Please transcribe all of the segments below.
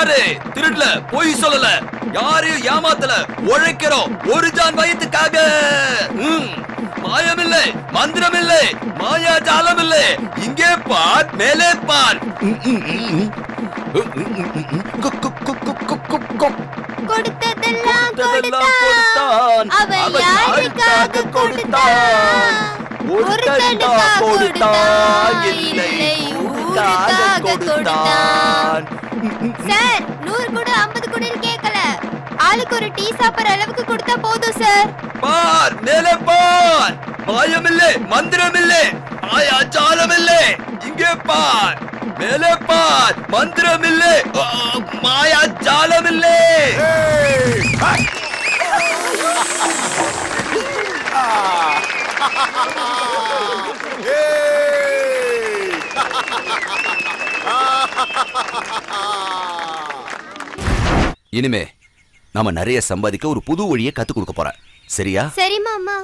பாரு, திருடல, பொய் சொல்லல, யாரையும் ஏமாத்தல, உழைக்கிறோம் ஒரு ஜான் வயிற்றுக்காக. மாயமில்லை, மந்திரமில்லை, மாயாஜாலமில்லை. இங்கே பார், மேலே பார். கொடுத்ததெல்லாம் கொடுத்தான். அவன் யாருக்காக கொடுத்தான்? ஒருத்தனுக்காக கொடுத்தான், இல்லை ஊருக்காக கொடுத்தான். சார், 100 கூட 50 கூட கேட்கல. ஆளுக்கு ஒரு டீ சாப்பிடுற அளவுக்கு கொடுத்தா போதும் சார். பார், மேலே பார். மாயமில்லை, மந்திரமில்லை, மாயாஜாலமில்லை. இங்கே பார், மேலே பார். மந்திரமில்லை, மாயாஜாலமில்லை. இனிமே நாம நிறைய சம்பாதிக்க ஒரு புது வழியை கத்து கொடுக்க போறேன். சரியா? சரி மாமா.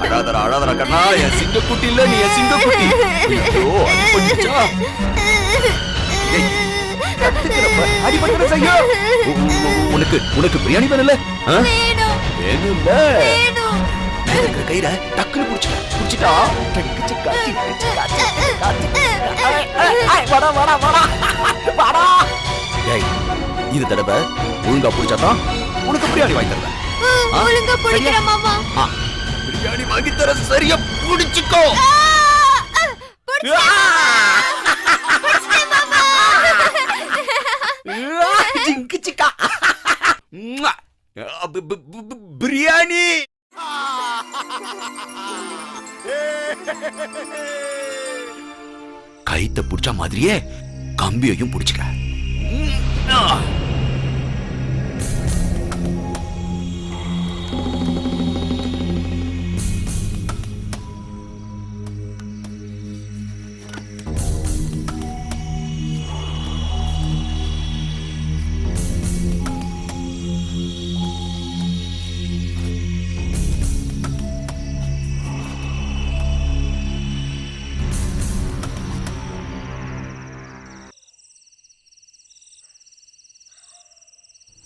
அழாதரா அழாதரா கண்ணா, என் சிங்கக்குட்டி இல்ல, நீ என் சிங்கக்குட்டி. உனக்கு உனக்கு பிரியாணி வேணும்ல? வேணும்ல? கயிற டக்குனு புடிச்சிட்டா. இது தடவை ஒழுங்கா புடிச்சாதான் உனக்கு பிரியாணி வாங்கி தருவேன். ஒழுங்கா புடிக்கிற மாமா. பிரியாணி வாங்கி தர, சரியா புடிச்சுக்கோ. பிரியாணி கைத்த புடிச்ச மாதிரியே கம்பியையும் புடிச்சுக்க.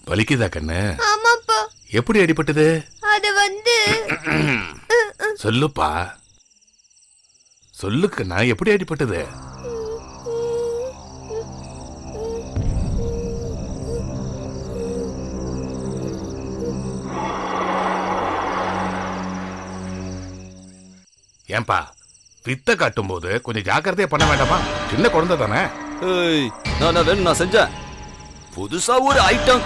வலிக்குதா கண்ணு? ஆமாப்பா. எப்படி அடிபட்டது? அது வந்து சொல்லுப்பா, சொல்லு கண்ணா, எப்படி அடிபட்டது? ஏன்பா, வித்த காட்டும் போது கொஞ்சம் ஜாக்கிரதையா பண்ண வேண்டாமா? சின்ன குழந்தை தானே. நான் வேணும், நான் செஞ்சேன். புதுசா ஒரு ஐட்டம்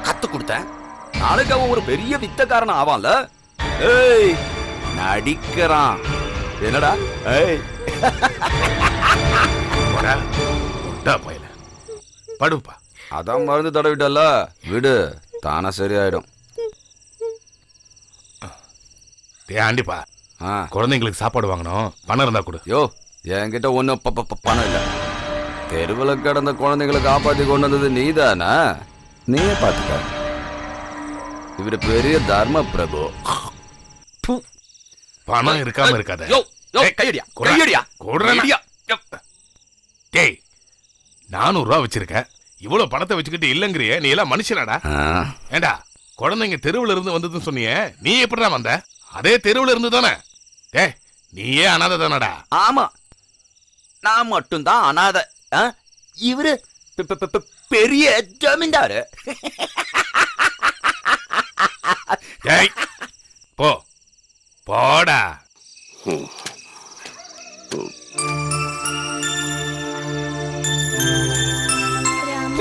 கத்து கொடுத்தேன். நாளைக்கு அவன் ஒரு பெரிய வித்தக்காரன் ஆவான்ல. ஏய், நடிக்கிறான். என்னடா? ஏய், படுப்பா. அதான் மருந்து தடவிட்டல்ல, விடு, தானா சரியாயிடும். ஆண்டிப்பா, குழந்தைங்களுக்கு சாப்பாடு வாங்கணும், பணம் இருந்தா கொடு. யோ, என்கிட்ட ஒன்னும் பணம் இல்ல. தெருவில் கிடந்த குழந்தைங்களை காப்பாத்தி கொண்டு வந்தது நீதானா? நீயே பாத்துக்க. இவரு பெரிய தர்ம பிரபு. பணம் இருக்காம இருக்காத. கையடியா கையடியா கையடியா. டேய், 400 ரூபா வச்சிருக்க, இவ்வளவு பணத்தை வச்சுக்கிட்டு இல்லங்கிறிய, நீ எல்லாம் மனுஷனாடா? ஏண்டா, குழந்தைங்க தெருவுல இருந்து வந்ததுன்னு சொன்னியே, நீ எப்படிதான் வந்த? அதே தெருவுல இருந்து தானே? டேய், நீயே அனாதை தானடா? ஆமா, நான் மட்டும்தான் அனாதை. இவரு பெரிய ஜமீன்தாரு. போ போடா.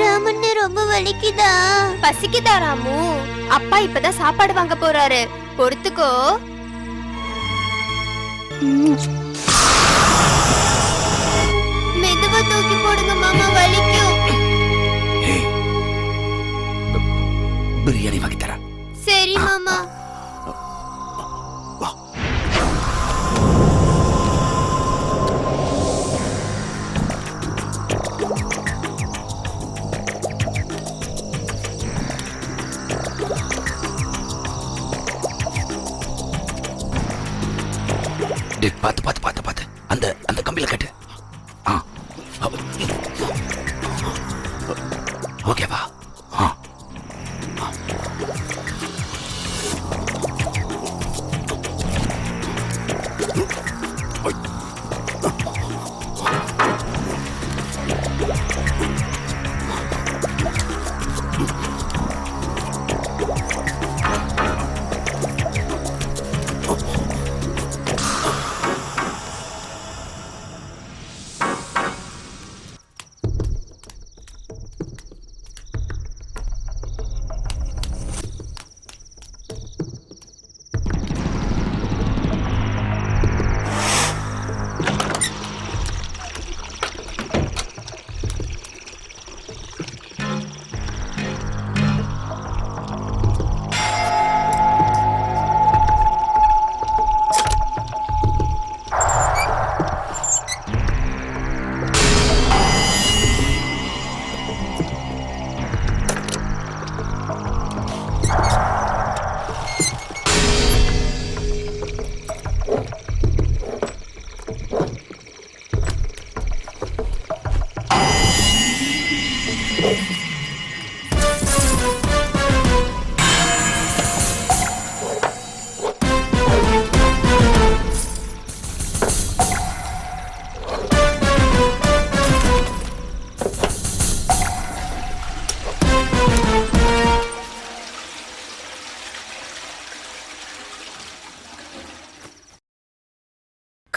ராமண்ணே, ரொம்ப வலிக்குதா? பசிக்குதா ராமு? அப்பா இப்பதான் சாப்பாடு வாங்க போறாரு, பொறுத்துக்கோ. மெதுவா தூக்கி போடுங்க மாமா, வலிக்கும். பிரியாணி வாங்கி தர. சரி மாமா.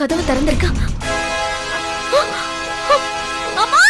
கதவு திறந்திருக்கா. அம்மா!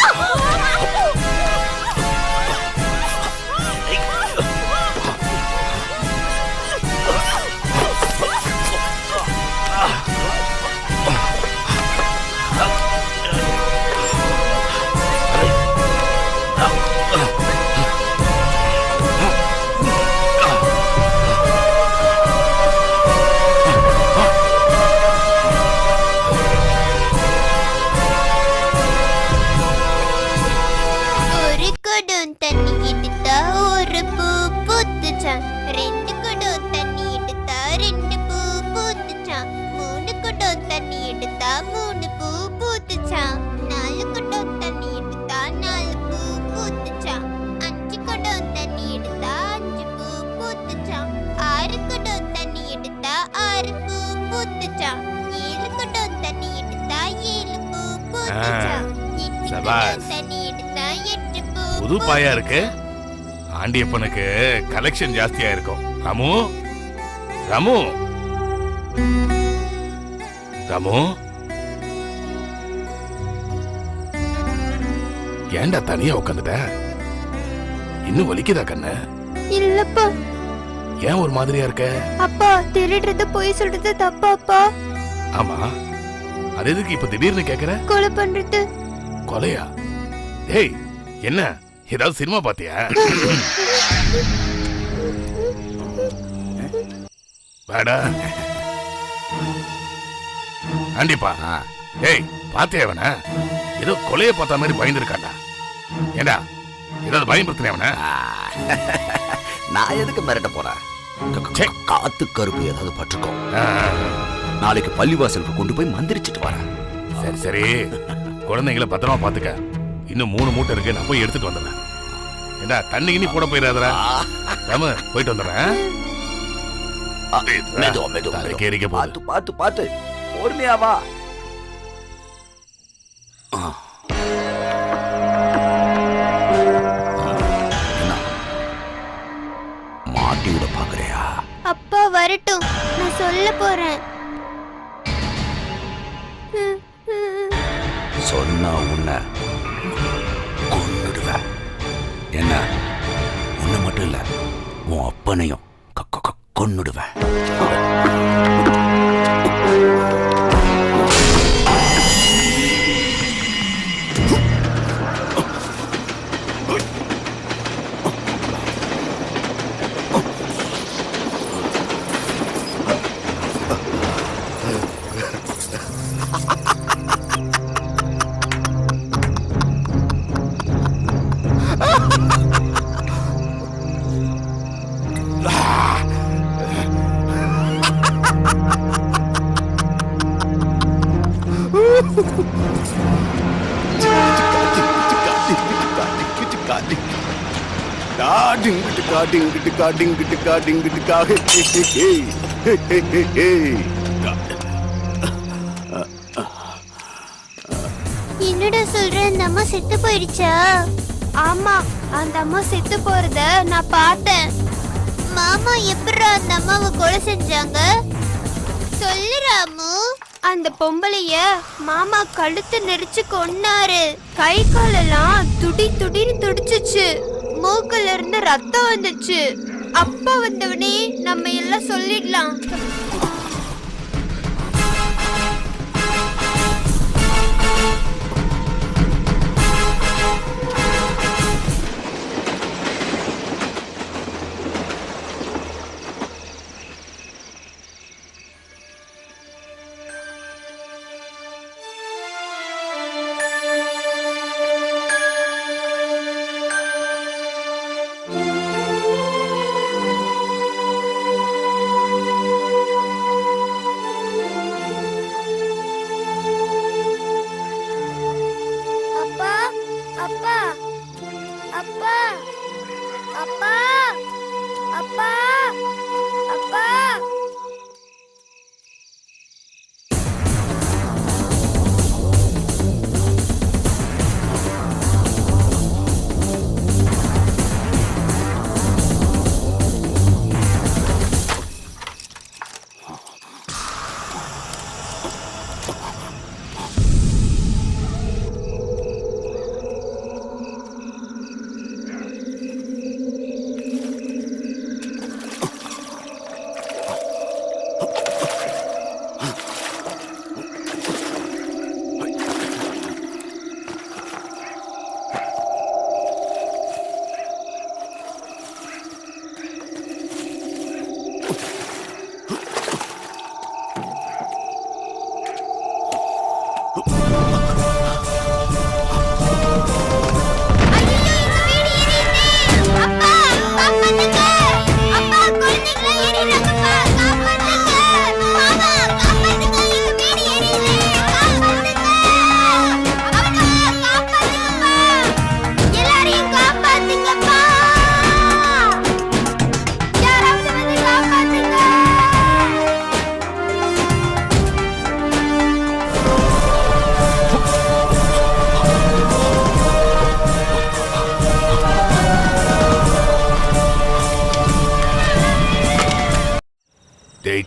ஒரு குடம் தண்ணி எடுத்தா ஒரு பூ பூத்துச்சான். 2 குடம் தண்ணி எடுத்தா 2 பூ பூத்துச்சான். 3 குடம் தண்ணி எடுத்தா 3 பூ பூத்துச்சான். 4 குடம் தண்ணி எடுத்தா 4 பூ பூத்துச்சான். 5 குடம் தண்ணி எடுத்தா 5 பூ பூத்துச்சான். 6 குடம் தண்ணி எடுத்தா 6 பூ பூத்துச்சான். 7 குடம் தண்ணி எடுத்தா 7 பூ பூத்துச்சான். 8 சபாஷ். குடம் தண்ணி எடுத்தா 8 பூ புது பாயா இருக்கு. ஆண்டியப்பனுக்கு கலெக்ஷன் ஜாஸ்தியா இருக்கும். ராமு, ராமு, ராமு, ஏன்டா தனியா உட்காந்துட்ட? இன்னும் வலிக்குதா கண்ணு? இல்லப்பா. ஏன் ஒரு மாதிரியா இருக்க? அப்பா, திருடுறது பொய் சொல்றது தப்பா அப்பா? ஆமா, அது எதுக்கு இப்ப திடீர்னு கேக்குற? கொலை பண்றது. கொலையா? ஏய், என்ன ஏதாவது சினிமா பாத்தியா? வாடா. ஆண்டிப்பா. ஏய், பாத்தியா அவன? ஏதோ கொலைய பார்த்த மாதிரி பயந்துருக்காண்டா. ஏண்டா ஏதாவது பயன்படுத்தின அவன? நான் எதுக்கு மிரட்ட போறேன்? சே. காத்து கருப்பு ஏதாவது பட்டுக்கும். நாளைக்கு பள்ளிவாசலுக்கு கொண்டு போய் மந்திரிச்சிட்டு வரேன். சரி சரி, குழந்தைங்களை பத்திரமா பாத்துக்க. இன்னும் 3 மூட்டை இருக்கு, நான் போய் எடுத்துட்டு வந்துடுறேன். ஏண்டா தண்ணி கிண்ணி போட போயிடாதடா. ராமு, போயிட்டு வந்துடுறேன். மெதுவா மெதுவா தலைக்கு எரிக்க போகுது. பார்த்து பார்த்து பார்த்து பொறுமையா வா. என்ன மாட்டி விட பாக்குறியா? அப்பா வரட்டும், நான் சொல்ல போறேன். சொன்னா உன்னை கொன்னுடுவேன். என்ன உன்னை மட்டும் இல்ல, உன் அப்பனையும் கொன்னுடுவேன். என்னடா சொல்ற? அந்த அம்மா செத்து போயிடுச்சா? ஆமா, அந்த அம்மா செத்து போறத நான் பார்த்தேன். மாமா எப்படிடா அந்த அம்மாவை கொலை செஞ்சாங்க? சொல்லு ராமு. அந்த பொம்பளைய மாமா கழுத்து நெரிச்சு கொன்னாரு. கை காலெல்லாம் துடி துடின்னு துடிச்சுச்சு. மூக்குல இருந்து ரத்தம் வந்துச்சு. அப்பா வந்தவனே நம்ம எல்லாம் சொல்லிடலாம்.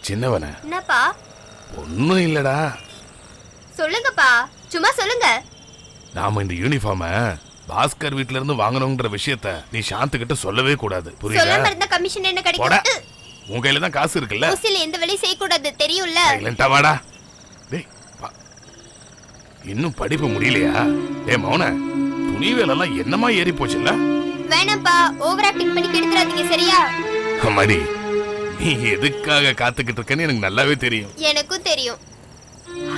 சின்னவன என்னப்பா? ஒன்னும் இல்லடா. சொல்லுங்கப்பா, சும்மா சொல்லுங்க. நாம இந்த யூனிஃபார்ம பாஸ்கர் வீட்ல இருந்து வாங்கணும்ன்ற விஷயத்த நீ சாந்து கிட்ட சொல்லவே கூடாது, புரியுதா? சொல்லாம இருந்தா கமிஷன் என்ன போடா. கிடைக்கும்? உன் கையில தான் காசு இருக்குல்ல. ஊசில எந்த வேலையும் செய்ய கூடாது, தெரியும்ல? சைலண்டா வாடா. டேய் வா. இன்னும் படிப்பு முடியலையா? டேய் மௌன, துணி வேலைலாம் என்னமா ஏறி போச்சுல்ல? வேணாம்ப்பா, ஓவர் ஆக்டிங் பண்ணி கெடுத்துறாதீங்க, சரியா? அம்மாடி, நீ எதுக்காக காத்துக்கிட்டு இருக்கன்னு எனக்கு நல்லாவே தெரியும். எனக்கும் தெரியும்.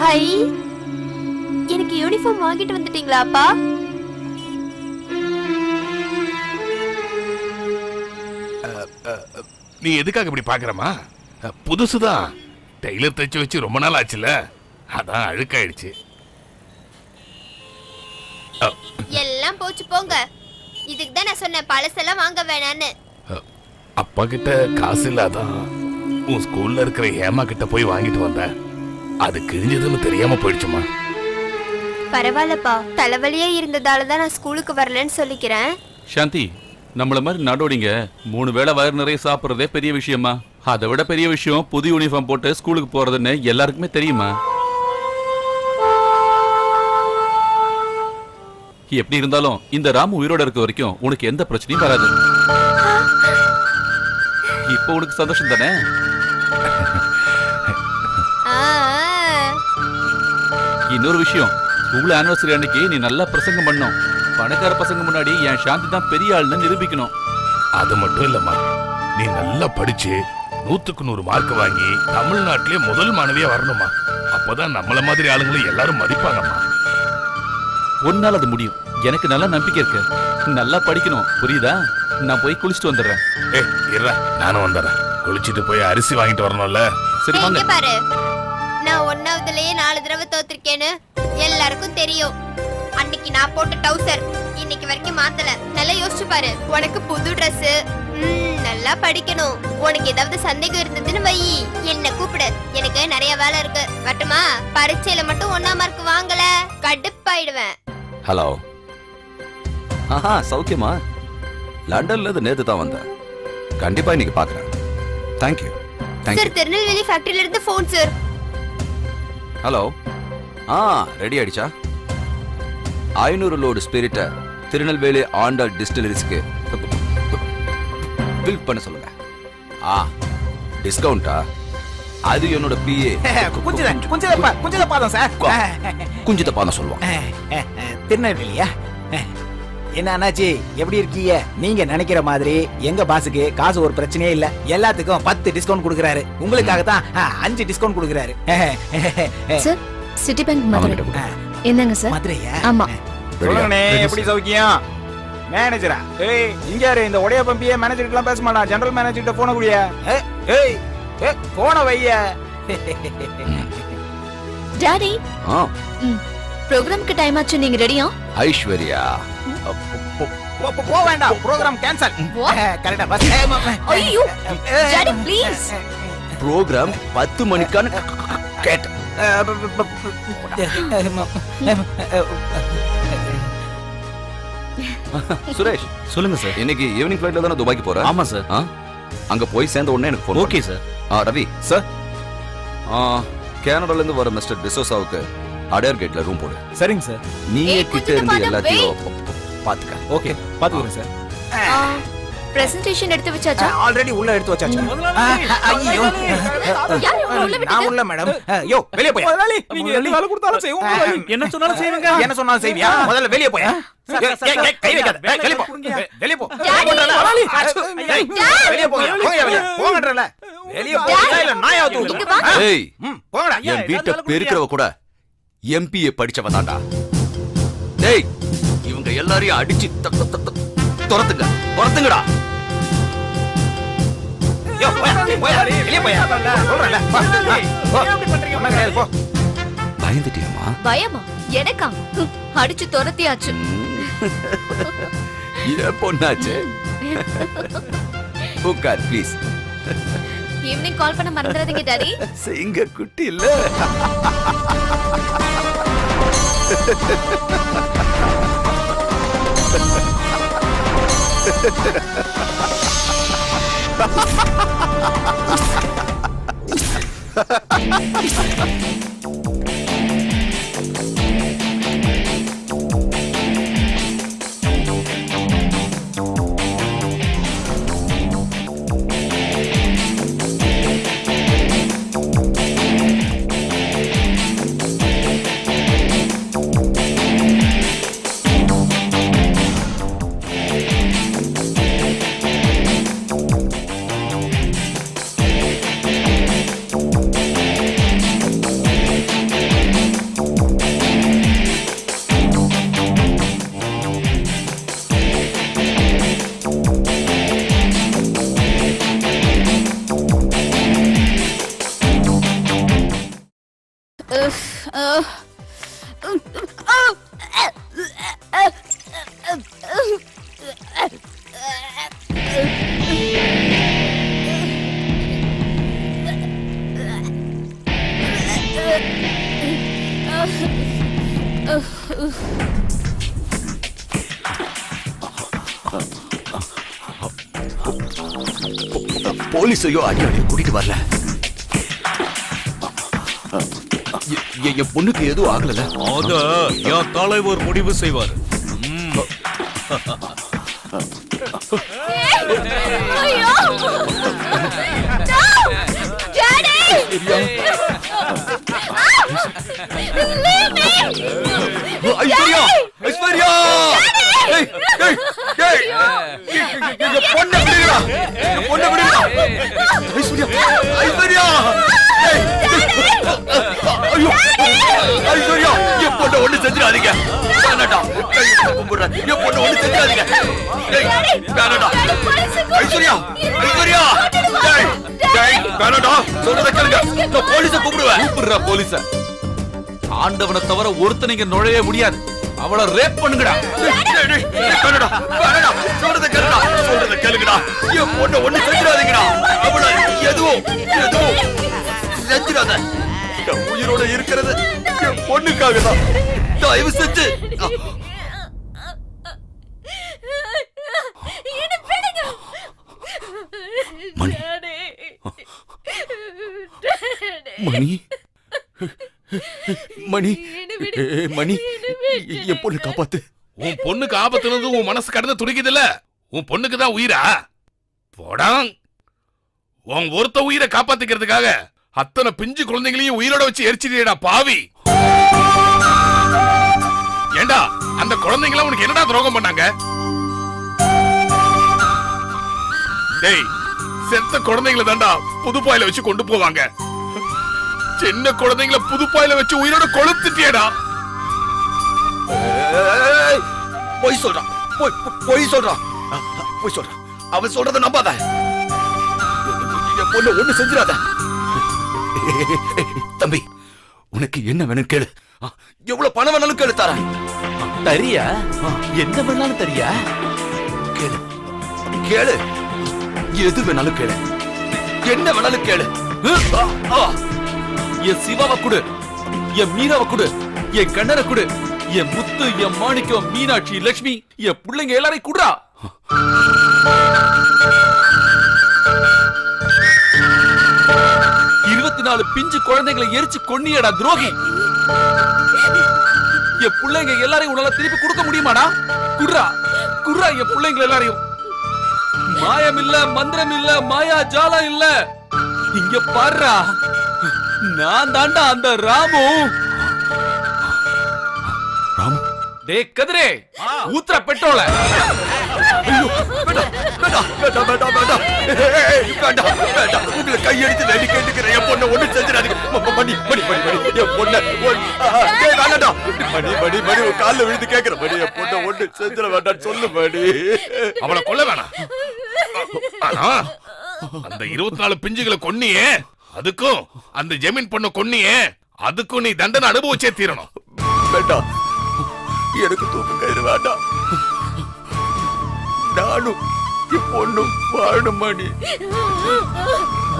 ஹை, எனக்கு யூனிஃபார்ம் வாங்கிட்டு வந்துட்டீங்களா அப்பா? நீ எதுக்காக இப்படி பாக்குறமா? புதுசுதான், டெய்லர் தைச்சு வச்சு ரொம்ப நாள் ஆச்சுல, அதான் அழுக்காயிடுச்சு. எல்லாம் போச்சு போங்க. இதுக்கு தான் நான் சொன்னேன் பழசெல்லாம் வாங்க வேணான்னு. அப்பா கிட்ட காசு இல்லாதான் உன் ஸ்கூல்ல இருக்கிற ஹேமா கிட்ட போய் வாங்கிட்டு வந்தேன். அது கிழிஞ்சதுன்னு தெரியாம போயிடுச்சுமா. பரவாயில்லப்பா, தலைவலியே இருந்ததால தான் நான் ஸ்கூலுக்கு வரலன்னு சொல்லிக்கிறேன். சாந்தி, நம்மள மாதிரி நடோடிங்க 3 வேளை வயிறு நிறைய சாப்பிட்றதே பெரிய விஷயமா? அதை விட பெரிய விஷயம் புது யூனிஃபார்ம் போட்டு ஸ்கூலுக்கு போறதுன்னு எல்லாருக்குமே தெரியுமா? எப்படி இருந்தாலும் இந்த ராமு உயிரோட இருக்க வரைக்கும் உனக்கு எந்த பிரச்சனையும் வராது. இப்போ உனக்கு சந்தோஷம் தானே? இன்னொரு விஷயம், ஸ்கூல் ஆனிவர்சரி அன்னைக்கு நீ நல்லா பிரசங்கம் பண்ணணும். பணக்கார பசங்க முன்னாடி என் சாந்தி தான் பெரிய ஆளுன்னு நிரூபிக்கணும். அது மட்டும் இல்லம்மா, நீ நல்லா படிச்சு 100க்கு 100 மார்க் வாங்கி தமிழ்நாட்டிலே முதல் மாணவியா வரணுமா. அப்பதான் நம்மள மாதிரி ஆளுங்களை எல்லாரும் மதிப்பாங்கம்மா. ஒன்னால அது முடியும், எனக்கு நல்ல நம்பிக்கை இருக்கு. நல்லா படிக்கணும், புரியுதா? நான் போய் குளிச்சுட்டு வந்துடுறேன். ஏய் இருடா, நானும் வந்துடுறேன். குளிச்சுட்டு போய் அரிசி வாங்கிட்டு வரணும்ல. சரி இங்க வாங்க. பாரு, நான் 1வதுலயே 4 தடவை தோத்துருக்கேன்னு எல்லாருக்கும் தெரியும். அன்னைக்கு நான் போட்ட டவுசர் இன்னைக்கு வரைக்கும் மாத்தல. நல்லா யோசிச்சு பாரு. உனக்கு புது Dress, நல்லா படிக்கணும். உனக்கு ஏதாவது சந்தேகம் இருந்ததுன்னு வை, என்ன கூப்பிடு. எனக்கு நிறைய வேலை இருக்கு. வரட்டுமா? பரீட்சையில மட்டும் 1ஆம் மார்க் வாங்கல கடுப்பாயிடுவேன். ஹலோ. ஆஹா, சௌக்கியமா? லண்டன்ல இருந்து நேத்து தான் வந்தேன். கண்டிப்பா இன்னைக்கு பாக்குறேன். தேங்க்யூ. சார், திருநெல்வேலி ஃபேக்டரியில இருந்து ஃபோன் சார். ஹலோ. ரெடி ஆயிடுச்சா? 500 லோடு ஸ்பிரிட்ட திருநெல்வேலி ஆண்டாள் டிஸ்டிலரிஸ்க்கு பில் பண்ண சொல்லுங்க. டிஸ்கவுண்டா? அது என்னோட பிஏ குஞ்சித பாதம் சார். குஞ்சித பாதம் சொல்லுவான். திருநெல்வேலியா? என்ன அண்ணாச்சி, எப்படி இருக்கீங்க? நீங்க நினைக்கிற மாதிரி எங்க பாஸுக்கு காசு ஒரு பிரச்சனையே இல்ல. எல்லாத்துக்கும் 10 டிஸ்கவுண்ட் கொடுக்கறாரு. உங்களுக்காக தான் 5 டிஸ்கவுண்ட் கொடுக்கறாரு. Sir, city bank Madurai. என்னங்க சார்? மதுரையா? ஆமா. சொல்லுங்கண்ணே, எப்படி சௌக்கியம்? மேனேஜரா? ஏய், இங்க யாரு? இந்த உடைய பம்பியே மேனேஜர்கிட்டலாம் பேச மாட்டா. ஜெனரல் மேனேஜர்கிட்ட போன குடிய. ஏய் போன வைய. டாடி, ப்ரோகிராம்க்கு டைம் ஆச்சு, நீங்க ரெடியா? ஐஸ்வர்யா, போ வேண்டாம், ப்ரோகிராம் கேன்சல். கரெக்ட்டா பஸ். ஐயோ டாடி ப்ளீஸ். ப்ரோகிராம் 10 மணிக்கான கேட். சுரேஷ், சொல்லுங்க சார். இன்னைக்கு ஈவினிங் ஃளைட்ல தான துபாய்க்கு போற? ஆமா சார். அங்க போய் சேர்ந்த உடனே எனக்கு phone. Okay sir. Ravi sir, கனடால இருந்து வர மிஸ்டர் டிசோசாவுக்கு அடையார் கேட்ல ரூம் போடு. சரிங்க சார். நீயே ஏய், கிட்ட கொஞ்சம் இருந்து பாத்து எல்லாத்தையும் பாத்துக்க. ஓகே, பாத்துக்கிறேன் சார். பிரசன்டேஷன் எடுத்து வச்சாச்சா? ஆல்ரெடி உள்ள எடுத்து வச்சாச்சு. ஐயோ, யார் உள்ள நான் விட்டது? உள்ள மேடம். யோ, வெளிய போய். நீங்க எந்த வேலை கொடுத்தாலும் செய்வோம். என்ன சொன்னாலும் செய்வீங்க. என்ன சொன்னாலும் செய்வியா? முதல்ல வெளிய போய். கை வைக்காத. வெளிய போ. வெளிய போ. வெளிய போங்க. போங்க வெளிய. போங்கன்றல. வெளிய போங்க. இல்ல நாயாவது இங்க ஊத்து. வாங்க. ஏய், போங்கடா. என் வீட்டை பெருக்கிறவ கூட எம்பிஏ படிச்சவ தான்டா. டேய், இவங்க எல்லாரையும் அடிச்சு துரத்துங்க, துரத்துங்கடா. யோ, போய். வெளிய போய். சொல்றல. போ. பயந்துட்டியம்மா? பயமா? எனக்கா? அடிச்சு துரத்தியாச்சு. ஏன் பொண்ணாச்சு? உட்கார் ப்ளீஸ். ஈவினிங் கால் பண்ண மறந்துடாதீங்க டாடி. சிங்க குட்டி இல்ல. போலீஸையோ அடி அடி கூட்டிட்டு வரல. என் பொண்ணுக்கு எதுவும் ஆகல. அத என் தலைவர் முடிவு செய்வார். ஐஸ்வர்யா, ஐஸ்வர்யா, பொண்ணை விடுங்கடா, பொண்ணை விடுங்கடா. ஐஸ்வர்யா, ஐஸ்வர்யா, ஐயோ, ஐஸ்வர்யா, என் பொண்ணை ஒண்ணு செஞ்சிடாதீங்க. வேணாடா, கும்பிடுறேன், என் பொண்ணை ஒண்ணு செஞ்சிடாதீங்க. வேணாடா, ஐஸ்வர்யா, ஐஸ்வர்யா, வேணாடா, சொல்றத கேளுங்க. நான் போலீஸை கூப்பிடுவேன். கூப்பிடுறா போலீஸ. ஆண்டவனை தவிர ஒருத்தனைங்க நுழைய முடியாது. அவளை ரேப் பண்ணுங்கடா. வேணாடா, வேணாடா, சொல்றத கேளுடா, சொல்றத கேளுங்கடா. என் பொண்ணை ஒண்ணு செஞ்சிடாதீங்கடா. அவளை எதுவும் செஞ்சிடாத. என் உயிரோட இருக்கிறது என் பொண்ணுக்காக தான். தயவு செஞ்சு மணி, மணி, மணி, மணி, என் பொண்ணு காப்பாத்து. உன் பொண்ணுக்கு ஆபத்துனது உன் மனசு கடந்து துடிக்குதுல்ல, உன் பொண்ணுக்கு தான் உயிரா? போடாங். உன் ஒருத்த உயிரை காப்பாத்திக்கிறதுக்காக அத்தனை பிஞ்சு குழந்தைங்களையும் உயிரோட வச்சு எரிச்சிட்டேடா பாவி. ஏண்டா அந்த குழந்தைங்கள உனக்கு என்னடா துரோகம் பண்ணாங்க? டேய், செத்த குழந்தைங்களை தாண்டா புதுப்பாயில வச்சு கொண்டு போவாங்க. சின்ன குழந்தைங்களை புதுப்பாயில வச்சு உயிரோட கொளுத்துட்டியடா. பொய் சொல்றான், பொய் சொல்றான், பொய் சொல்றான். அவன் சொல்றத நம்பாத. என் பொண்ணு ஒண்ணு செஞ்சிடாத. தம்பி, உனக்கு என்ன வேணும் கேளு. எவ்வளவு பணம் வேணாலும் கேளு, தரேன். தரியா? என்ன வேணாலும் தரியா? கேளு, கேளு, எது வேணாலும் கேளு, என்ன வேணாலும் கேளு. என் சிவாவை கொடு, என் மீனாவை கொடு, என் கண்ணரை கொடு, என் முத்து, என் மாணிக்கம், மீனாட்சி, லட்சுமி, என் பிள்ளைங்க எல்லாரையும் குடுறா. 24 பிஞ்சு குழந்தைகளை எரிச்சு கொன்னியடா துரோகி. என் பிள்ளைங்க எல்லாரையும் உன்னால திருப்பி கொடுக்க முடியுமாடா? குடுறா, குடுறா என் பிள்ளைங்க எல்லாரையும். மாயம் இல்ல, மந்திரம் இல்ல, மாயா ஜாலம் இல்ல. இங்க பாருடா, நான் தாண்டா அந்த ராமு. ராமு, டேய் கதிரே, ஊத்துற பெட்ரோல. உங்களை கையெடுத்து வேண்டி கேட்டுக்கிறேன். என் பொண்ணை ஒண்ணு செஞ்சிடாதீங்க. மணி, மணி, மணி, மணி, என் பொண்ணை வேண்டாம். மணி, மணி, மணி, உன் காலில் விழுந்து கேட்கிறேன். மணி, என் பொண்ணை ஒண்ணு செஞ்சிட வேண்டாம், சொல்லு மணி. அவளை கொல்ல வேணாம். ஆனா அந்த 24 பிஞ்சுகளை கொன்னியே, அதுக்கும் அந்த ஜமீன் பொண்ணை கொன்னியே, அதுக்கும் நீ தண்டனை அனுபவிச்சே தீரணும். வேண்டாம், எனக்கு தூக்க கயிறு வேண்டாம். நானும் என் பொண்ணும் வாழணும். மணி,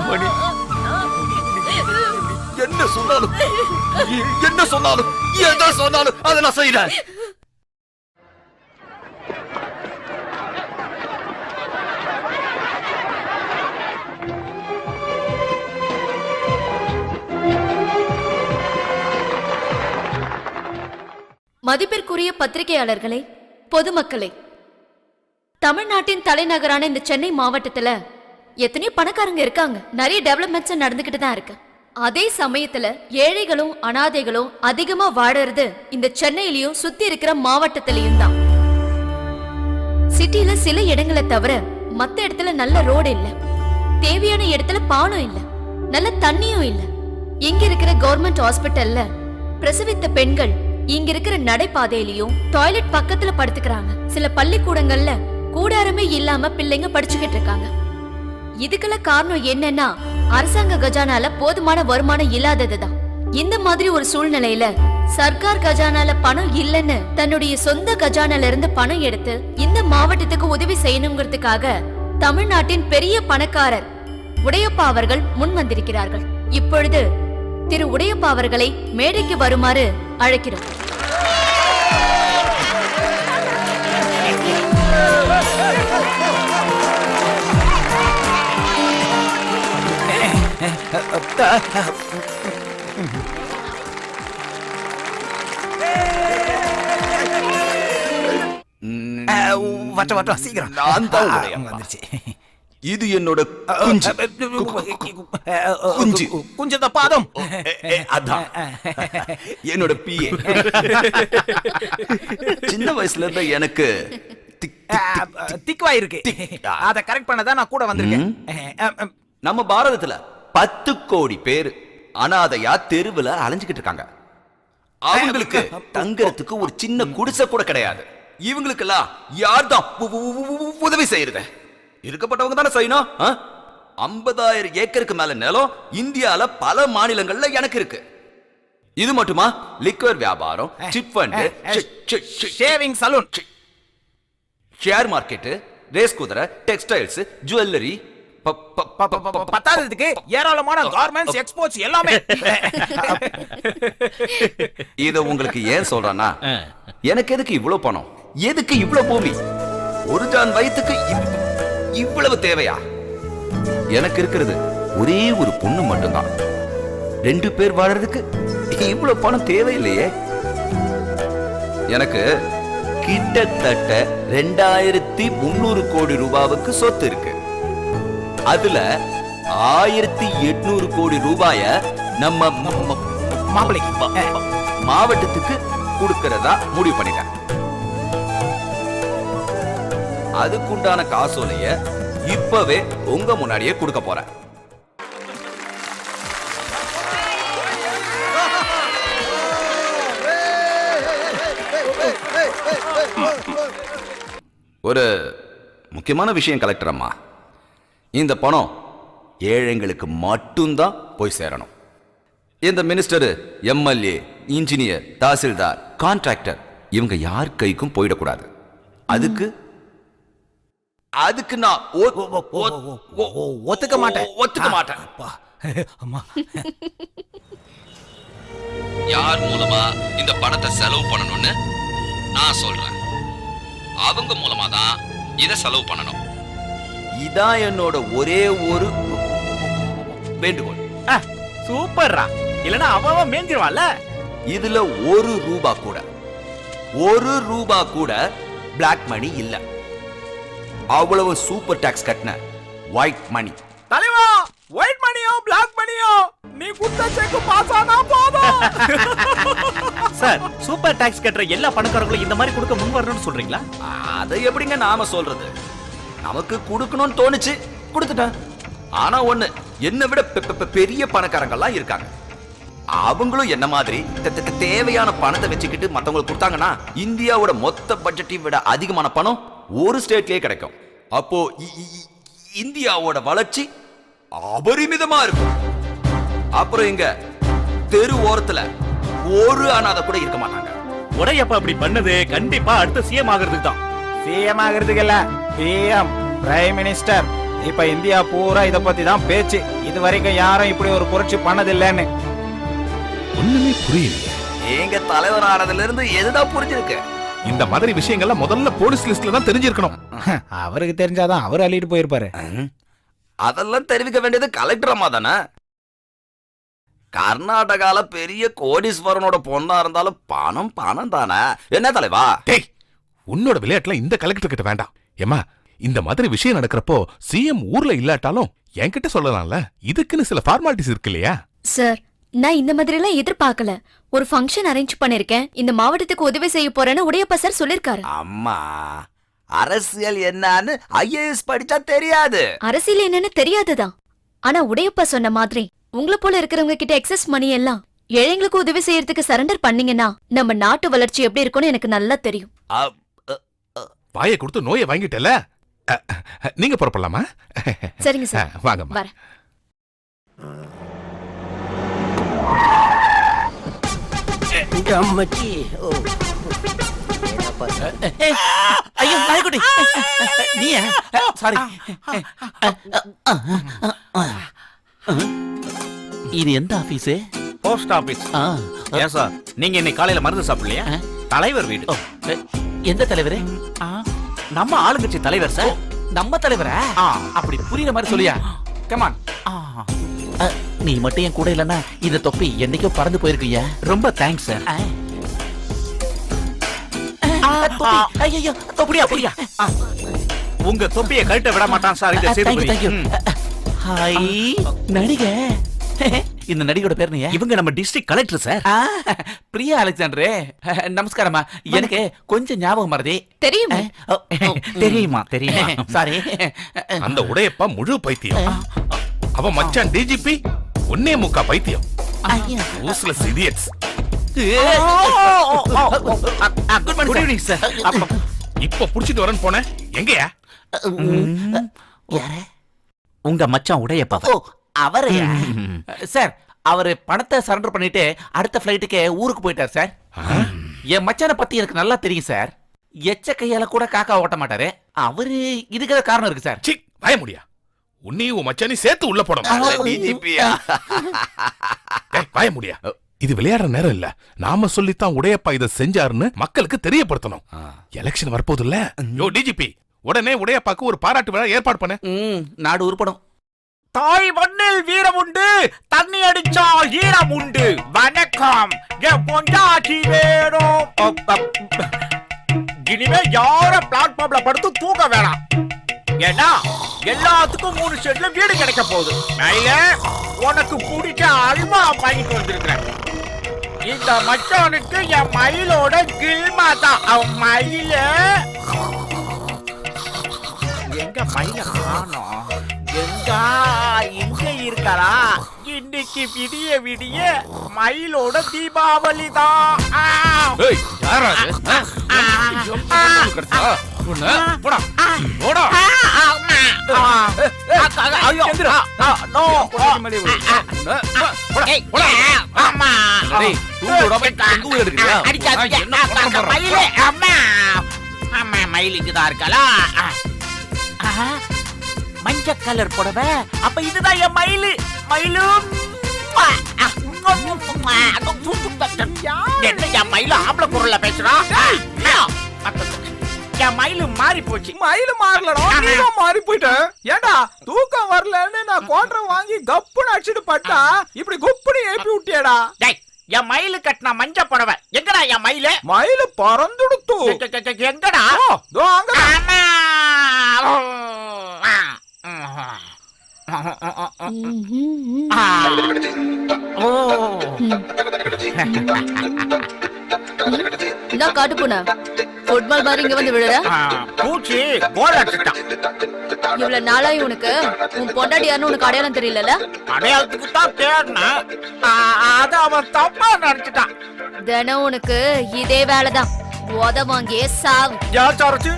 மணி, என்ன சொன்னாலும், என்ன சொன்னாலும், எதை சொன்னாலும் அதை நான் செய்யறேன். மதிப்பிற்குரிய பத்திரிகையாளர்களே, பொதுமக்களே, தமிழ்நாட்டின் தலைநகரான இந்த சென்னை மாவட்டத்துல எத்தனையோ பணக்காரங்க இருக்காங்க, நிறைய டெவலப்மெண்ட்ஸ் நடந்துகிட்டு தான் இருக்கு. அதே சமயத்துல ஏழைகளும் அனாதைகளும் அதிகமா வாழறது இந்த சென்னையிலயும் சுத்தி இருக்கிற மாவட்டத்திலயும் தான். சிட்டில சில இடங்களை தவிர மத்த இடத்துல நல்ல ரோடு இல்ல, தேவையான இடத்துல பாலம் இல்ல, நல்ல தண்ணியும் இல்ல. இங்க இருக்கிற கவர்மெண்ட் ஹாஸ்பிட்டல்ல பிரசவித்த பெண்கள் இங்க இருக்கிற நடைபாதையிலயும் டாய்லெட் பக்கத்துல படுத்துக்கிறாங்க. சில பள்ளிக்கூடங்கள்ல கூடாரமே இல்லாம பிள்ளைங்க படிச்சுக்கிட்டு இருக்காங்க. இதுக்கெல்லாம் காரணம் என்னன்னா அரசாங்க கஜானால போதுமான வருமானம் இல்லாததுதான். இந்த மாதிரி ஒரு சூழ்நிலையில சர்க்கார் கஜானால பணம் இல்லைன்னு தன்னுடைய சொந்த கஜானால இருந்து பணம் எடுத்து இந்த மாவட்டத்துக்கு உதவி செய்யணுங்கிறதுக்காக தமிழ்நாட்டின் பெரிய பணக்காரர் உடையப்பா அவர்கள் முன் வந்திருக்கிறார்கள். இப்பொழுது திரு உடையப்பா அவர்களை மேடைக்கு வருமாறு அழைக்கிறோம். வட்டம் சீக்கிரம். நான் தான் உடையப்பா. வந்துருச்சு. இது என்னோட குஞ்சு. குஞ்சு. குஞ்சத பாதம். அதான் என்னோட பிஏ. சின்ன வயசுல இருந்த எனக்கு திக்வா இருக்கு. அத கரெக்ட் பண்ணதான் நான் கூட வந்திருக்கேன். நம்ம பாரதத்துல 10 கோடி பேர் அனாதையா தெருவுல அலைஞ்சுக்கிட்டு இருக்காங்க. அவங்களுக்கு தங்கறதுக்கு ஒரு சின்ன குடிசை கூட கிடையாது. இவங்களுக்கெல்லாம் யார் தான் உதவி செய்யறது? இருக்கப்பட்டவங்க தானே செய்யணும். 50,000 ஏக்கருக்கு மேல நிலம் இந்தியால பல மாநிலங்கள்ல எனக்கு இருக்கு. இது மட்டுமா? லிக்வர் வியாபாரம், chit fund, shaving saloon, share market, race குதிரை, டெக்ஸ்டைல்ஸ், ஜுவல்லரி, பத்தாததுக்கு ஏராளமான கார்மெண்ட்ஸ், எக்ஸ்போர்ட்ஸ் எல்லாமே. இத உங்களுக்கு ஏன் சொல்றேன்னா, எனக்கு எதுக்கு இவ்வளவு பணம், எதுக்கு இவ்வளவு பூமி, ஒரு ஜான் வயிற்றுக்கு இவ்வளவு தேவையா? எனக்கு இருக்கிறது ஒரே ஒரு பொண்ணு மட்டும்தான். 2 பேர் வாழறதுக்கு இவ்வளவு பணம் தேவையில்லையே. எனக்கு கிட்டத்தட்ட 2300 கோடி ரூபாவுக்கு சொத்து இருக்கு. அதுல 1800 கோடி ரூபாய நம்ம மாவட்டத்துக்கு கொடுக்கறதா முடிவு பண்ணிட்டேன். அதுக்குண்டான காசோலைய இப்பவே உங்க முன்னாடியே கொடுக்க போறேன். ஒரு முக்கியமான விஷயம் கலெக்டர் அம்மா, இந்த பணம் ஏழைங்களுக்கு மட்டும்தான் போய் சேரணும். இந்த minister, MLA, engineer, tahsildar, contractor இவங்க யார் கைக்கும் போயிடக்கூடாது. அதுக்கு நான் ஒத்துக்க மாட்டேன். யார் மூலமா இந்த பணத்தை செலவு பண்ணணும்னு நான் சொல்றேன். அவங்க மூலமா தான் இத செலவு பண்ணணும். இதான் என்னோட ஒரே ஒரு வேண்டுகோள். சூப்பர்ரா. இல்லனா அவன் மேஞ்சிருவான்ல. இதுல ஒரு ரூபா கூட பிளாக் மணி இல்ல. அவ்வளவு சூப்பர் டாக்ஸ் கட்டின ஒயிட் மணி. தலைவா, ஒயிட் மணியோ பிளாக் மணியோ நீ குத்த செக் பாஸ் ஆனா போதும். சார், சூப்பர் டாக்ஸ் கட்டுற எல்லா பணக்காரங்களும் இந்த மாதிரி கொடுக்க முன் வரணும்னு சொல்றீங்களா? அதை எப்படிங்க நாம சொல்றது? நமக்கு கொடுக்கணும்னு தோணுச்சு, கொடுத்துட்டேன். ஆனா ஒண்ணு, என்னை விட பெரிய பணக்காரங்கள்லாம் இருக்காங்க. அவங்களும் என்ன மாதிரி தேவையான பணத்தை வச்சுக்கிட்டு மத்தவங்களுக்கு கொடுத்தாங்கன்னா இந்தியாவோட மொத்த பட்ஜெட்டை விட அதிகமான பணம் ஒரு ஸ்டேட்லயே கிடைக்கும். அப்போ இந்தியாவோட வளர்ச்சி அபரிமிதமா இருக்கும். அப்புறம் இங்க தெரு ஓரத்துல ஒரு அனாதை கூட இருக்க மாட்டாங்க. உடையப்பா அப்படி பண்ணது கண்டிப்பா அடுத்த சிஎம் ஆகிறதுக்கு தான். சிஎம் ஆகிறதுக்கு இல்ல, பிஎம், பிரைம் மினிஸ்டர். இப்ப இந்தியா பூரா இத பத்தி தான் பேச்சு. இது வரைக்கும் யாரும் இப்படி ஒரு புரட்சி பண்ணதில்லைன்னு. ஒண்ணுமே புரியல. எங்க தலைவர் ஆனதுல இருந்து எதுதான் புரிஞ்சிருக்கு? இந்த மாதிரி விஷயங்கள்லாம் முதல்ல போலீஸ் லிஸ்ட்ல தான் தெரிஞ்சிருக்கணும். அவருக்கு தெரிஞ்சாதான் அவர் அள்ளிட்டு போயிருப்பாரு. அதெல்லாம் தெரிவிக்க வேண்டியது கலெக்டர் அம்மா தானே. கர்நாடகால பெரிய கோடீஸ்வரனோட பொண்ணா இருந்தாலும் பணம் பணம் தானே. என்ன தலைவா? டேய் உன்னோட விளையாட்டுல இந்த கலெக்டர் கிட்ட வேண்டாம். ஏமா இந்த மாதிரி விஷயம் நடக்கிறப்போ சிஎம் ஊர்ல இல்லாட்டாலும் என்கிட்ட சொல்லலாம்ல. இதுக்குன்னு சில ஃபார்மாலிட்டிஸ் இருக்கு இல்லையா? சார், நான் இந்த மாதிரி எல்லாம் எதிர்பார்க்கல. ஒரு ஃபங்க்ஷன் அரேஞ்ச் பண்ணிருக்கேன், இந்த மாவட்டத்துக்கு உதவி செய்ய போறேன்னு உடையப்பா சார் சொல்லிருக்காரு. அம்மா, அரசியல் என்னன்னு ஐஏஎஸ் படிச்சா தெரியாது. அரசியல் என்னன்னு தெரியாதுதான். ஆனா உடையப்பா சொன்ன மாதிரி உங்களை போல இருக்கிறவங்க கிட்ட எக்ஸஸ் மணி எல்லாம் ஏழைங்களுக்கு உதவி செய்யறதுக்கு சரண்டர் பண்ணீங்கன்னா நம்ம நாட்டு வளர்ச்சி எப்படி இருக்கும்னு எனக்கு நல்லா தெரியும். வாயை கொடுத்து நோயை வாங்கிட்டல. நீங்க புறப்படலாமா? சரிங்க சார், வாங்கம்மா. வரேன். அம்மச்சி. ஐயோ நாய்க்குட்டி, நீயா? சாரி. இது எந்த ஆபீஸ்? Post office. ஏன் சார், நீங்க இன்னைக்கு காலையில மருந்து சாப்பிடலையா? தலைவர் வீடு. எந்த தலைவர்? நம்ம ஆளுங்கட்சி தலைவர் சார். நம்ம தலைவரா? அப்படி புரியுற மாதிரி சொல்லியா? கமான். நீ மட்டும் என் கூட இல்லன்னா இந்த தொப்பி என்னைக்கோ பறந்து போயிருக்குயா. ரொம்ப தேங்க்ஸ் சார். ஐயோ தொப்படியா அப்படியா? உங்க தொப்பியை கழட்ட விட மாட்டான் சார் இந்த சேதுபதி. ஹாய் நடிகை. இந்த நடிகையோட பேர் நீ? இவங்க நம்ம டிஸ்ட்ரிக்ட் கலெக்டர் சார். பிரியா அலெக்சாண்டரே. நமஸ்காரமா. எனக்கு கொஞ்சம் ஞாபகம் மறதி. தெரியுமா? தெரியுமா? தெரியுமா? சாரி. அந்த உடையப்பா முழு பைத்தியம். அவன் மச்சான் டிஜிபி ஒன்னே முக்கா பைத்தியம். Useless idiots. Good evening sir. இப்ப புடிச்சிட்டு வரேன்னு போனேன். எங்கயா? யாரே? உங்க மச்சான் உடையப்பா. ஓ அவரையா? சார், அவரு பணத்தை சரண்டர் பண்ணிட்டு அடுத்த ஃபிளைட்டுக்கு ஊருக்கு போயிட்டார் சார். என் மச்சானை பத்தி எனக்கு நல்லா தெரியும் சார். எச்ச கையால கூட காக்கா ஓட்ட மாட்டாரு. அவரு இதுக்கு காரணம் இருக்கு சார். சி வாய முடியா. உன்னையும் உன் மச்சானையும் சேர்த்து உள்ள போடும். டிஜிபியா? வாய முடியா. இது விளையாடுற நேரம் இல்ல. நாம சொல்லித்தான் உடையப்பா இதை செஞ்சாருன்னு மக்களுக்கு தெரியப்படுத்தணும். எலெக்ஷன் வரப்போது இல்ல. யோ டிஜிபி, உடனே உடையப்பாக்கு ஒரு பாராட்டு விழா ஏற்பாடு பண்ண. நாடு உருப்படும். தாய் மண்ணில் வீரம் உண்டு, தண்ணி அடிச்சா ஈரம் உண்டு. வணக்கம், என் பொண்டாட்டி வேணும். இனிமே யார பிளாட்ஃபார்ம்ல படுத்து தூங்க வேணாம். ஏன்னா எல்லாத்துக்கும் 3 செட்ல வீடு கிடைக்க போகுது. மயில, உனக்கு பிடிச்ச அல்வா வாங்கிட்டு வந்திருக்கிறேன். இந்த மச்சானுக்கு என் மயிலோட கில்மா தான். அவன் மயில எங்க மயில காணோம். இங்க இருக்கா? இன்னைக்கு விடிய விடிய மயிலோட தீபாவளி தான். மயிலுக்குதான் இருக்காளா? மஞ்ச கலர் புடவை. அப்ப இதுதான் என் மயிலு. மயிலு என்ன என் மயிலு ஆம்பளை குரல்ல பேசுறான்? என் மயிலு மாறி போச்சு. மயிலு மாறலடா, நீதான் மாறி போயிட்ட. ஏண்டா தூக்கம் வரலன்னு நான் கோட்டரை வாங்கி கப்புன்னு அடிச்சிட்டு பட்டா இப்படி குப்புன்னு ஏப்பி விட்டியடா. என் மயிலு கட்டின மஞ்ச புடவை எங்கடா? என் மயிலு மயிலு பறந்துடுத்து. எங்கடா? நான் காட்டு போன ஃபுட்பால் மாதிரி இங்க வந்து விழுற. பூச்சி கோல் அடிச்சிட்டான். இவ்வளவு நாளா உனக்கு உன் பொண்டாட்டி யாருன்னு உனக்கு அடையாளம் தெரியல. அடையாளத்துக்கு தான் தேடினேன். அத அவன் தப்பா நினைச்சிட்டான். தினம் உனக்கு இதே வேலைதான். உத வாங்கியே சாவு. யாச்சாரச்சு,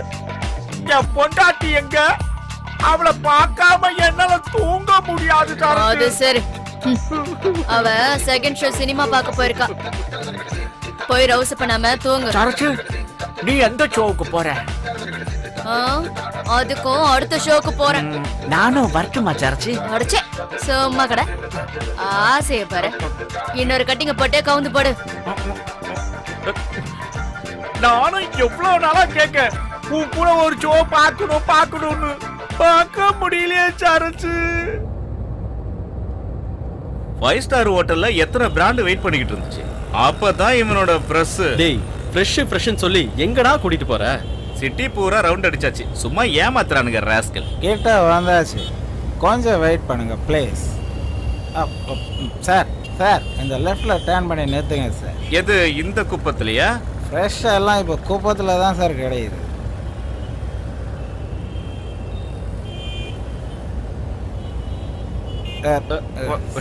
என் பொண்டாட்டி எங்க? அவளை பார்க்காம என்னால தூங்க முடியாது. அது சரி. அவ செகண்ட் ஷோ சினிமா பார்க்க போயிருக்கா. போய் ரவுஸ் பண்ணாம தூங்கு. சரச்சு, நீ எந்த ஷோவுக்கு போற? அதுக்கும் அடுத்த ஷோக்கு போறேன். நானும் வரட்டுமா சரச்சு? அடிச்சே சும்மா கடை ஆசைய பாரு. இன்னொரு கட்டிங்க போட்டே கவுந்து போடு. நானும் எவ்வளவு நாளா கேட்க, உன் கூட ஒரு ஷோ பார்க்கணும்னு பார்க்க முடியலையே சரச்சு. 5 ஸ்டார் ஹோட்டல்ல எத்தனை பிராண்ட் வெயிட் பண்ணிக்கிட்டு இருந்துச்சு. அப்பதான் இவனோட பிரஸ் டேய் ஃப்ரெஷ்னு சொல்லி எங்கடா கூட்டிட்டு போற? சிட்டி பூரா ரவுண்ட் அடிச்சாச்சு. சும்மா ஏமாத்துறானுங்க ராஸ்கல். கிட்ட வந்தாச்சு, கொஞ்சம் வெயிட் பண்ணுங்க ப்ளீஸ். சார் சார், இந்த லெஃப்ட்ல டர்ன் பண்ணி நிறுத்துங்க சார். எது இந்த குப்பத்திலயா? ஃப்ரெஷ்ஷாக எல்லாம் இப்போ குப்பத்தில் தான் சார் கிடைக்குது.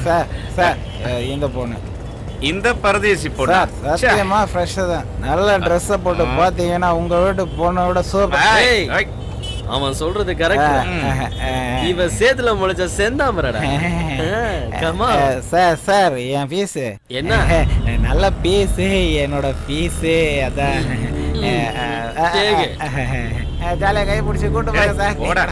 சார் சார், இந்த பொண்ணு இந்த பரதேசி பொண்ணு. சார் சத்தியமா ஃப்ரெஷ்ஷாக தான். நல்ல ட்ரெஸ்ஸை போட்டு பார்த்தீங்கன்னா உங்கள் வீட்டு பொண்ணோட சூப்பர். ஏய், அவன் சொல்றது கரெக்ட். இவன் சேத்துல முளைச்ச செந்தாமரடா. கமா சார் சார், என் பீஸு என்ன? நல்ல பீஸு, என்னோட பீஸு. அதான் ஜாலியாக கை பிடிச்சி கூட்டு போங்க சார். போடா.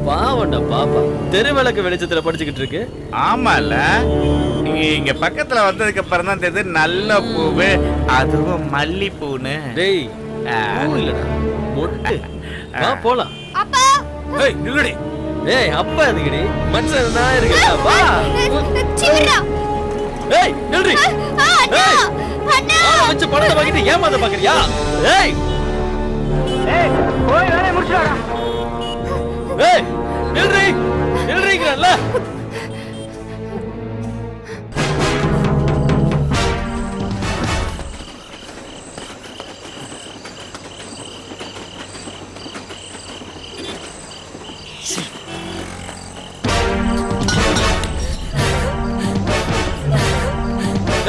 பாவண்டா பாப்பா, தெருவிளக்கு வெளிச்சத்துல படிச்சுக்கிட்டு இருக்கு. ஆமால, இங்க பக்கத்துல வந்ததுக்கு அப்புறம் தான் தெரியுது நல்ல பூவு, அதுவும் மல்லிப்பூன்னு. டேய் பூ இல்லடா, மொட்டு. வா போலாம். அப்பா ஏய் நில்லுடி. ஏய் அப்பா எதுக்குடி? மச்சான் நான் இருக்கேன். வா. சிவரா. ஏய் நில்லுடி. அண்ணா ஏய் அண்ணா, வச்ச பணத்தை வாங்கிட்டு ஏமாத்த பாக்குறியா? ஏய் ஏய், போய் வேலையை முடிச்சுடா. ஏய் நில்றீங்கல்ல.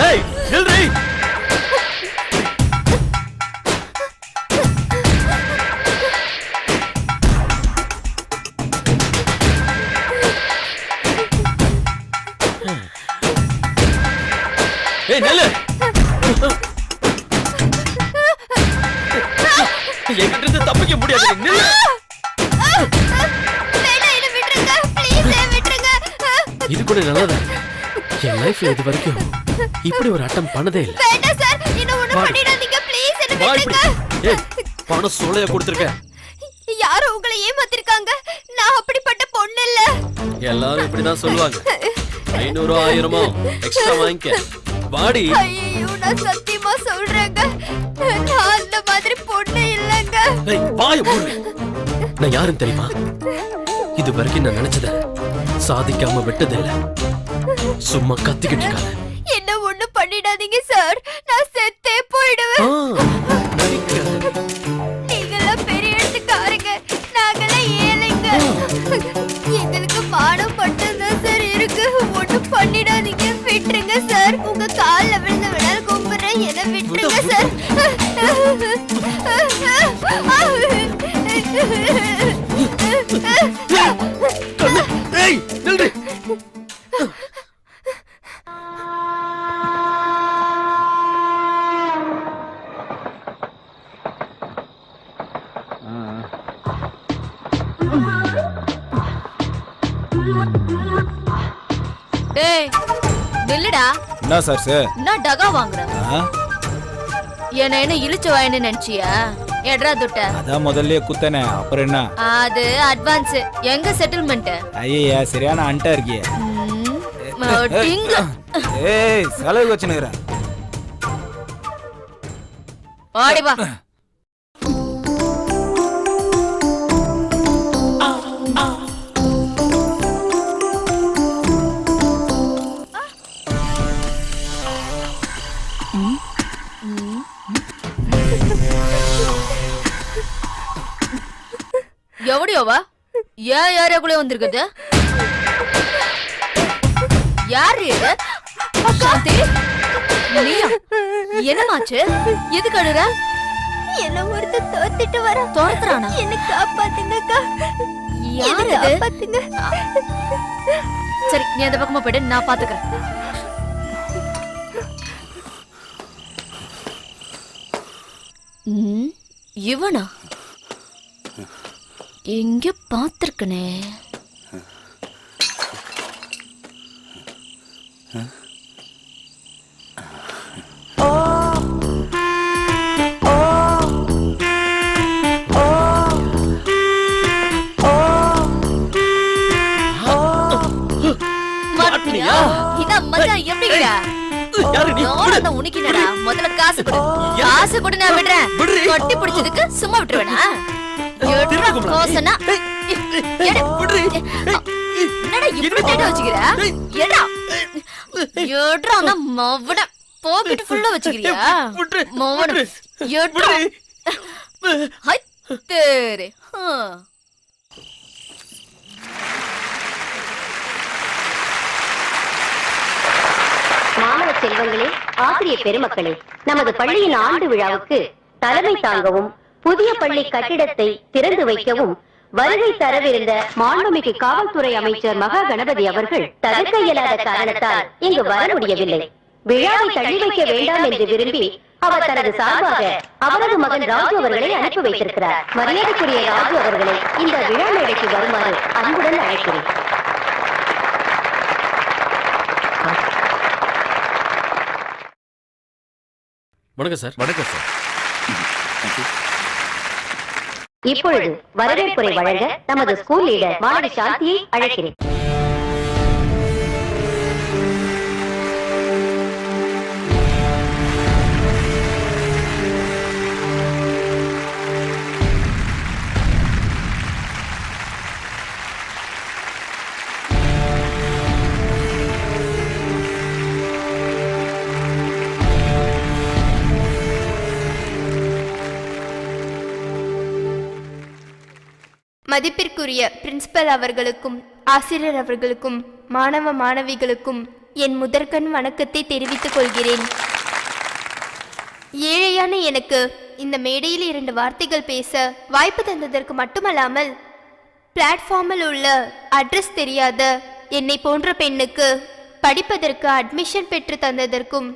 ஏய் நில்றீ. ஏய் நெல்லு. என்கிட்ட இருந்து தப்பிக்க முடியாது. நில்லு. வேணா என்ன விட்டுருங்க ப்ளீஸ், விட்டுருங்க. இது கூட நல்லதா? என் லைஃப்ல இது வரைக்கும் இப்படி ஒரு அட்டம் பண்ணதே இல்ல. வேண்டாம் சார், என்ன ஒண்ணும் பண்ணிடாதீங்க ப்ளீஸ், என்ன வா இப்படி. விட்டுருங்க. ஏய் பணம் சோளைய கொடுத்திருக்க. யாரோ உங்களை ஏமாத்திருக்காங்க. நான் அப்படிப்பட்ட பொண்ணு இல்ல. எல்லாரும் இப்படிதான் சொல்லுவாங்க. 500 1000 எக்ஸ்ட்ரா வாங்கிக்க. வாடி. ஐயோ, நான் சத்தியமா சொல்றேங்க, நான் அந்த மாதிரி பொண்ணு இல்லங்க. ஏய் பாய மூடு. நான் யாருன்னு தெரியுமா? இது வரைக்கும் நான் நினைச்சத சாதிக்காம விட்டதில்ல. சும்மா கத்திக்கிட்டு இருக்காத. என்ன ஒண்ணும் பண்ணிடாதீங்க சார், நான் செத்தே போயிடுவேன். நீங்கெல்லாம் பெரிய இடத்துக்காரங்க, நாங்கெல்லாம் ஏழைங்க. எங்களுக்கு மானம் மட்டும்தான் சார் இருக்கு. ஒண்ணும் பண்ணிடாதீங்க, விட்டுருங்க சார். உங்க கால்ல விழுந்து விடாது கூப்பிடுறேன், என்ன விட்டுருங்க சார். ஏய் நில்றி. டேய் நில்லுடா. என்ன சார் சார்? நான் டகா வாங்குறேன். என்ன இழுச்ச வாயின்னு நினைச்சியா? எட்ரா துட்ட. அதான் முதல்லயே குத்தனே, அப்புறம் என்ன? அது அட்வான்ஸ். எங்க செட்டில்மெண்ட்? ஐயா சரியான அண்டா இருக்கிய. ஏய் செலவு வச்சுனுக்குறேன். ஓடி வா. எவடியோவா? ஏன் ஏரியாக்குள்ளே வந்திருக்குது? யாரு இது? சாந்தி, நீயா? என்னமாச்சு? எதுக்கு அழுற? என்ன ஒருத்தர் தோத்துட்டு வர. துரத்துறானா? என்ன காப்பாத்துங்கக்கா. யாரு இது? காப்பாத்துங்க. சரி நீ அந்த பக்கமா போயிடு, நான் பாத்துக்கிறேன். இவனா? எங்க பாத்திருக்கனே. தான் உனக்கு என்னடா? முதல்ல காசு கொடு. காசு கொடு, நான் விடுறேன். விடுறி. கொட்டி பிடிச்சதுக்கு சும்மா விட்டுருவேனா? எட்ரா கோசனா. எடு. என்னடா இப்படி தேட வச்சுக்கிற? எடா. எட்ரானா மவன பாக்கெட் ஃபுல்லா வச்சுக்கிறியா? மவன. எட்ரா. ஹை தேரே. மாணவ செல்வங்களே, ஆசிரியர் பெருமக்களே, நமது பள்ளியின் ஆண்டு விழாவுக்கு தலைமை தாங்கவும் புதிய பள்ளி கட்டிடத்தை திறந்து வைக்கவும் வருகை தரவிருந்த மாண்புமிகு காவல்துறை அமைச்சர் மகா கணபதி அவர்கள் தவிர்க்க இயலாத காரணத்தால் இங்கு வர முடியவில்லை. விழாவை தள்ளி வைக்க வேண்டாம் என்று விரும்பி அவர் தனது சார்பாக அவரது மகன் ராஜு அவர்களை அனுப்பி வைத்திருக்கிறார். மரியாதைக்குரிய ராஜு அவர்களை இந்த விழா மேடைக்கு வருமாறு அன்புடன் அழைக்கிறேன். வணக்கம் சார். வணக்கம் சார். இப்பொழுது வரவேற்புரை வழங்க நமது ஸ்கூல் லீடர் மாணவி சாந்தியை அழைக்கிறேன். மதிப்பிற்குரிய பிரின்சிபல் அவர்களுக்கும் ஆசிரியர் அவர்களுக்கும் மாணவ மாணவிகளுக்கும் என் முதற்கண் வணக்கத்தை தெரிவித்துக் கொள்கிறேன். ஏழையான எனக்கு இந்த மேடையில் 2 வார்த்தைகள் பேச வாய்ப்பு தந்ததற்கு மட்டுமல்லாமல் பிளாட்ஃபார்மில் உள்ள அட்ரஸ் தெரியாத என்னை போன்ற பெண்ணுக்கு படிப்பதற்கு அட்மிஷன் பெற்று தந்ததற்கும்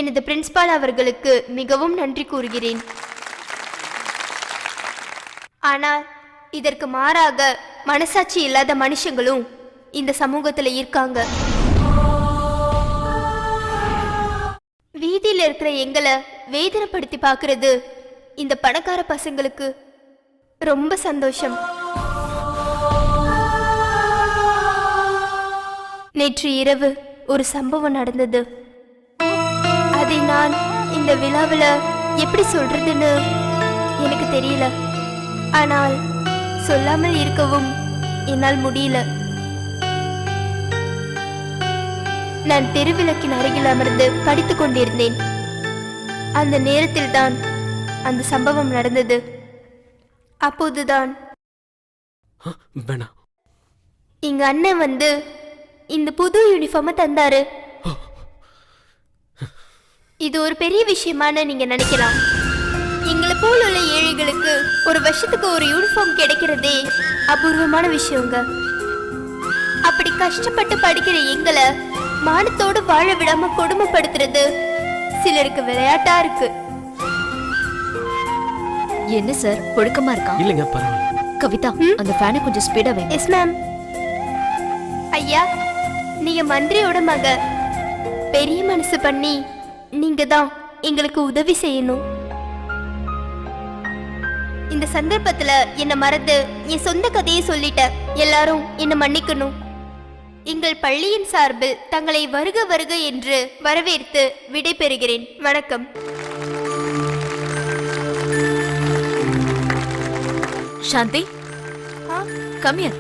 எனது பிரின்சிபால் அவர்களுக்கு மிகவும் நன்றி கூறுகிறேன். ஆனால் இதற்கு மாறாக மனசாட்சி இல்லாத மனுஷங்களும் இந்த சமூகத்துல இருக்காங்க. வீதியில் இருக்கிற எங்களை வேதனைப்படுத்தி பார்க்கிறது இந்த பணக்கார பசங்களுக்கு ரொம்ப சந்தோஷம். நேற்று இரவு ஒரு சம்பவம் நடந்தது. அதை நான் இந்த விழாவில் எப்படி சொல்றதுன்னு எனக்கு தெரியல. ஆனால் சொல்லாமல் இருக்கவும் என்னால் முடியல. நான் தெருவிளக்கின் அருகில் அமர்ந்து படித்துக் கொண்டிருந்தேன். அந்த நேரத்தில் தான் அந்த சம்பவம் நடந்தது. அப்போதுதான் எங்க அண்ணன் வந்து இந்த புது யூனிஃபார்மை தந்தாரு. இது ஒரு பெரிய விஷயமான நீங்க நினைக்கலாம். எங்களை போல் உள்ள ஏழைகளுக்கு ஒரு வருஷத்துக்கு ஒரு யூனிஃபார்ம் கிடைக்கிறதே அபூர்வமான விஷயங்க. அப்படி கஷ்டப்பட்டு படிக்கிற எங்களை மானத்தோடு வாழ விடாம கொடுமைப்படுத்துறது சிலருக்கு விளையாட்டா இருக்கு. என்ன சார் ஒழுக்கமா இருக்கா? இல்லங்க பரவாயில்ல. கவிதா, அந்த ஃபேனை கொஞ்சம் ஸ்பீடா வைங்க. Yes ma'am. ஐயா, நீங்க மந்திரியோட மக. பெரிய மனசு பண்ணி நீங்க தான் எங்களுக்கு உதவி செய்யணும். இந்த சந்தர்ப்பத்துல என்ன மறந்து என் சொந்த கதையை சொல்லிட்ட. எல்லாரும் என்ன மன்னிக்கணும். எங்கள் பள்ளியின் சார்பில் தங்களை வருக வருக என்று வரவேற்று விடை பெறுகிறேன். வணக்கம். சாந்தி, கம் ஹியர்.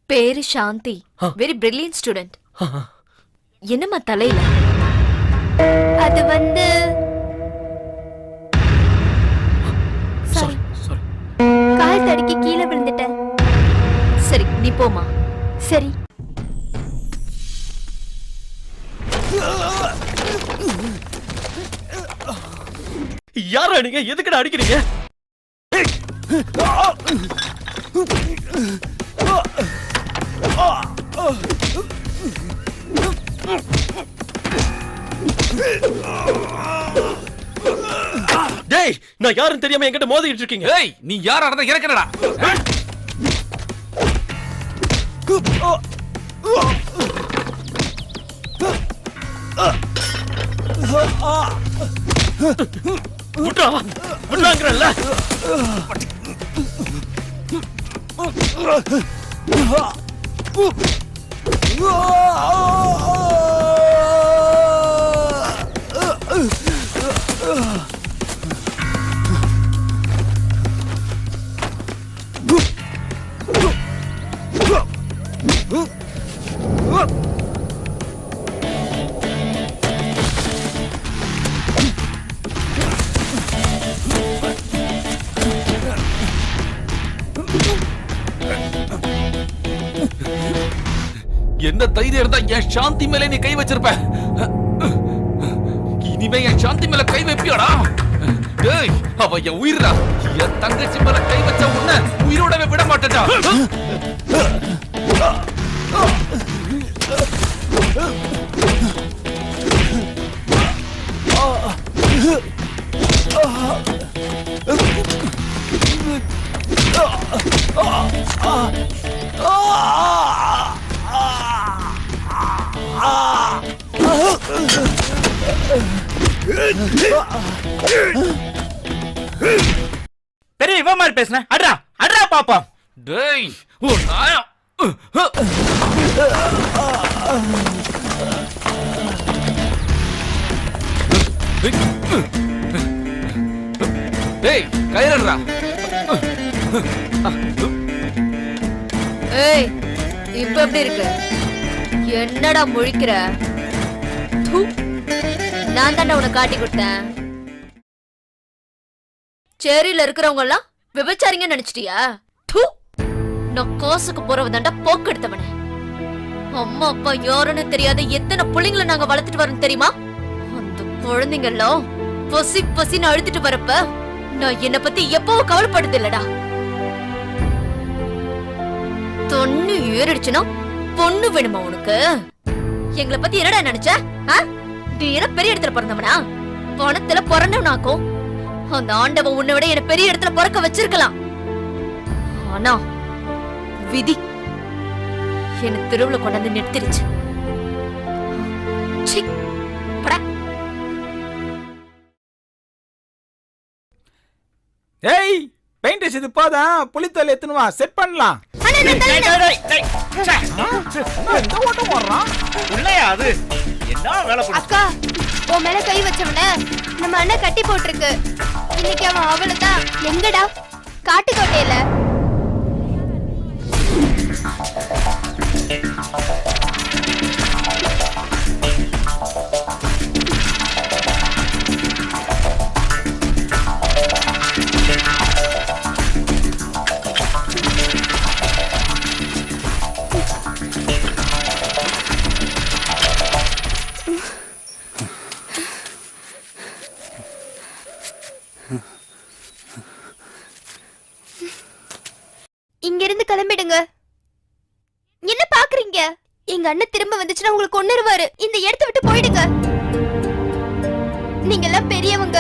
பேரு சாந்தி. Very brilliant student. என்னம்மா தலையில? அது வந்து கால் தடுக்கி கீழே விழுந்துட்டேன். சரி, நீ போமா. சரி. யாரா நீங்க? எதுக்குடா அடிக்கிறீங்க? டேய், நான் யாரும் தெரியாம என்கிட்ட மோதிட்டு இருக்கீங்க. ஏய், நீ யாரா இருந்தா இறக்கறடா. விட்றா, விட்றாங்கறல்ல. இந்த தைரியம் இருந்தா என் சாந்தி மேல நீ கை வச்சிருப்ப. இனிமே என் சாந்தி மேல கை வைப்பியாடா? டேய், அவ என் உயிரா. என் தங்கச்சி மேல கை வச்ச உன்னை உயிரோடவே விட மாட்டேடா. பெரிய இவன் மாதிரி பேசுன. அட்ரா அட்ரா பாப்பா. டேய், ஓ நாயா. டேய், கயிறடா. ஏய், இப்ப எப்படி இருக்கு? என்னடா முழிக்கிற? தூ, நான் தானே உனக்கு காட்டி கொடுத்தேன். சேரியில இருக்கிறவங்க எல்லாம் விபச்சாரிங்க நினைச்சிட்டியா? தூ, நான் காசுக்கு போறவ தாண்டா போக்கு எடுத்தவனே. அம்மா அப்பா யாருன்னு தெரியாத எத்தனை பிள்ளைங்களை நாங்க வளர்த்துட்டு வரோம் தெரியுமா? அந்த குழந்தைங்க எல்லாம் பசி பசின்னு அழுத்திட்டு வரப்ப நான் என்ன பத்தி எப்பவும் கவலைப்படுது இல்லடா. தொன்னு ஏறிடுச்சுன்னா பொண்ணு வேணுமா உனக்கு? எங்களை பத்தி என்னடா நினைச்ச? நீ என்ன பெரிய இடத்துல பிறந்தவனா? பணத்துல பிறந்தவனாக்கும். அந்த ஆண்டவன் உன்னை விட என்ன பெரிய இடத்துல பிறக்க வச்சிருக்கலாம். ஆனா விதி என்ன தெருவுல கொண்டாந்து நிறுத்திருச்சு. சீ, போடா. ஏய், பெயிண்ட் அடிச்சது போதும், புளித்தோல் எத்தனை வா, செட் பண்ணலாம். இந்த ஓட்டம் போடுறான். உள்ளயா அது என்ன வேலை பண்ணு. அக்கா, உன் மேல கை வச்சவன நம்ம அண்ணன் கட்டி போட்டிருக்கு. இன்னைக்கு அவன் அவ்வளவுதான். எங்கடா? காட்டுக்கோட்டையில. இங்க இருந்து கிளம்பிடுங்க. என்ன பாக்குறீங்க? எங்க அண்ணன் திரும்ப வந்துச்சுன்னா உங்களுக்கு கொன்னுருவாரு. இந்த இடத்தை விட்டு போயிடுங்க. நீங்க எல்லாம் பெரியவங்க.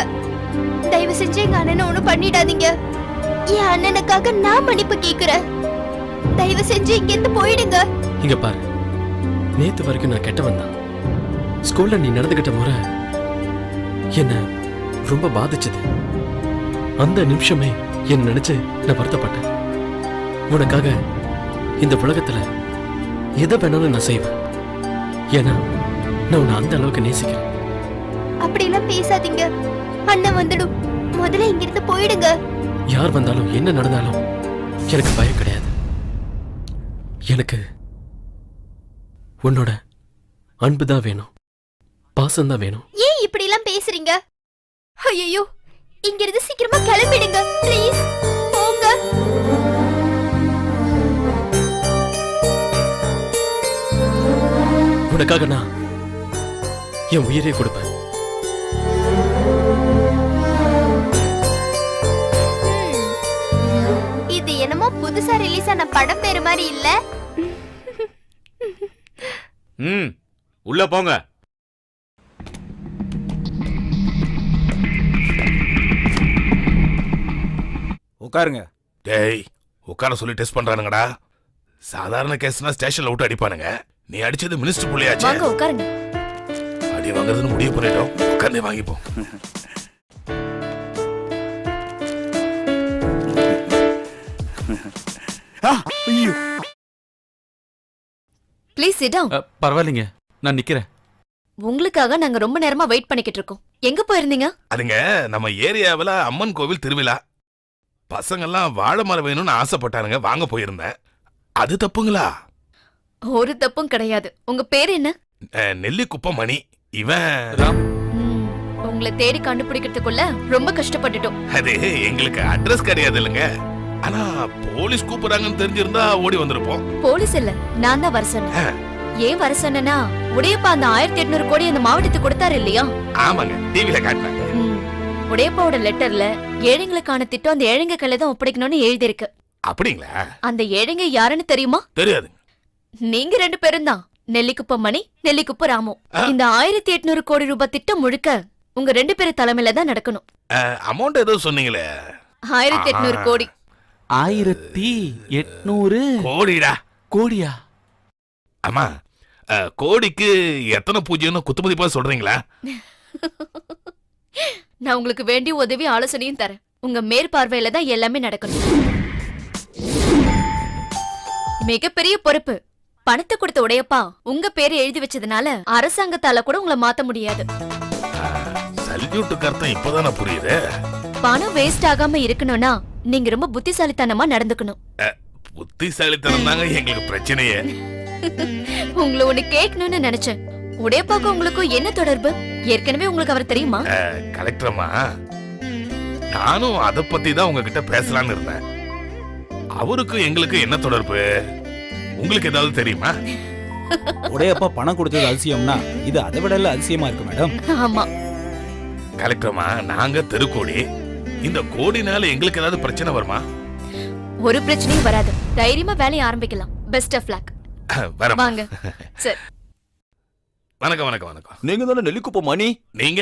தயவு செஞ்சு எங்க அண்ணனை ஒண்ணும் பண்ணிடாதீங்க. என் அண்ணனுக்காக நான் மன்னிப்பு கேக்குறேன். தயவு செஞ்சு இங்க இருந்து போயிடுங்க. இங்க பாரு, நேத்து வரைக்கும் நான் கெட்டவன் தான். ஸ்கூல்ல நீ நடந்துகிட்ட முறை என்ன ரொம்ப பாதிச்சது. அந்த நிமிஷமே என்ன நினைச்சு நான் வருத்தப்பட்டேன். உனக்காக இந்த உலகத்துல எதை வேணாலும் நான் செய்வேன். ஏன்னா நான் உன்னை அந்த அளவுக்கு நேசிக்கிறேன். அப்படி எல்லாம் பேசாதீங்க. அண்ணன் வந்துடும். முதல்ல இங்க இருந்து போயிடுங்க. யார் வந்தாலும் என்ன நடந்தாலும் எனக்கு பயம் கிடையாது. எனக்கு உன்னோட அன்புதான் வேணும், பாசம்தான் வேணும். ஏன் இப்படி எல்லாம் பேசுறீங்க? ஐயோ, இங்க இருந்து சீக்கிரமா கிளம்பிடுங்க ப்ளீஸ். போங்க. உனக்காக நான் என் உயிரை கொடுப்பேன். இது என்னமோ புதுசா ரிலீஸ் ஆன படம் பேரு மாதிரி இல்ல? உள்ள போங்க. உட்காருங்க. டேய், உட்கார சொல்லி டெஸ்ட் பண்றானுங்கடா. சாதாரண கேஸ்னா ஸ்டேஷன்ல விட்டு அடிப்பானுங்க. நீ அடிச்சது மினிஸ்டர் புள்ளையாச்சே. வாங்க உட்காருங்க. அடி வாங்குறதுன்னு முடிவு பண்ணிட்டோம். உட்கார்ந்தே வாங்கிப்போம். Please sit down. பரவாயில்லைங்க, நான் நிக்கிறேன். உங்களுக்காக நாங்க ரொம்ப நேரமா வெயிட் பண்ணிக்கிட்டு இருக்கோம். எங்க போயிருந்தீங்க? அதுங்க, நம்ம ஏரியாவுல அம்மன் கோவில் திருவிழா. பசங்கெல்லாம் வாழை மரம் வேணும்னு ஆசைப்பட்டானுங்க, வாங்க போயிருந்தேன். அது தப்புங்களா? ஒரு தப்பும் கிடையாது. உங்க பேர் என்ன? நெல்லிக்குப்பம் மணி. இவன் ராம். ம், உங்களை தேடி கண்டுபிடிக்கிறதுக்குள்ள ரொம்ப கஷ்டப்பட்டுட்டோம். அது எங்களுக்கு அட்ரஸ் கிடையாது இல்லைங்க. ஆனா போலீஸ் கூப்பிடுறாங்கன்னு தெரிஞ்சிருந்தா ஓடி வந்திருப்போம். போலீஸ் இல்ல, நான் தான் வர சொன்னேன். ஏன் வர சொன்னா உடையப்பா அந்த 1800 கோடி அந்த மாவட்டத்துக்கு கொடுத்தாரு இல்லையா? ஆமாங்க, டிவில காட்டினாங்க. உடையப்பாவோட லெட்டர்ல ஏழைங்களுக்கான திட்டம் அந்த ஏழைங்க கையில தான் ஒப்படைக்கணும்னு எழுதி இருக்கு. அப்படிங்களா? அந்த ஏழைங்க யாருன்னு தெரியுமா? தெரியாது. நீங்க 2 பேரும் தான். நெல்லிக்குப்பம் மணி, நெல்லிக்குப்பம் ராமு. இந்த 1800 கோடி ரூபாய் திட்டம் முழுக்க உங்க 2 பேரு தலைமையில தான் நடக்கணும். அமௌண்ட் ஏதோ சொன்னீங்களே? 1800 கோடி. 1800 கோடிடா. கோடியா? ஆமா, கோடிக்கு எத்தனை பூஜ்யம்னு குத்துமதிப்பா சொல்றீங்களா? நான் உங்களுக்கு வேண்டிய உதவி ஆலோசனையும் தரேன். உங்க மேற்பார்வையில தான் எல்லாமே நடக்கணும். மிகப்பெரிய பொறுப்பு. பணத்தை கொடுத்த உடையப்பா உங்க பேரை எழுதி வச்சதுனால அரசாங்கத்தால கூட உங்களை மாத்த முடியாது. சல்யூட்டுக்கு அர்த்தம் இப்பதானே புரியுது. பணம் வேஸ்ட் ஆகாம இருக்கணும்னா நீங்க ரொம்ப புத்திசாலித்தனமா நடந்துக்கணும். புத்திசாலித்தனம் தாங்க எங்களுக்கு பிரச்சனையே. உங்களை ஒண்ணு கேட்கணும்னு நினைச்சேன். உடையப்பாக்கும் உங்களுக்கும் என்ன தொடர்பு? ஏற்கனவே உங்களுக்கு அவர் தெரியுமா? கலெக்டரம்மா, நானும் அத பத்தி தான் உங்ககிட்ட பேசலாம்னு இருந்தேன். அவருக்கு எங்களுக்கு என்ன தொடர்பு? உங்களுக்கு ஏதாவது தெரியுமா? உடையப்பா பணம் கொடுத்தது அதிசயம்னா இது அதை விட அதிசயமா இருக்கு மேடம். ஆமா கலெக்டரம்மா, நாங்க தெருக்கோடி. இந்த கோடினால எங்களுக்கு ஏதாவது பிரச்சனை வருமா? ஒரு பிரச்சனையும் வராது. தைரியமா வேலையை ஆரம்பிக்கலாம். Best of luck. வாங்க. சரி. வணக்கம் வணக்கம் வணக்கம். நீங்க தானே நெல்லிக்குப்பம் மணி? நீங்க?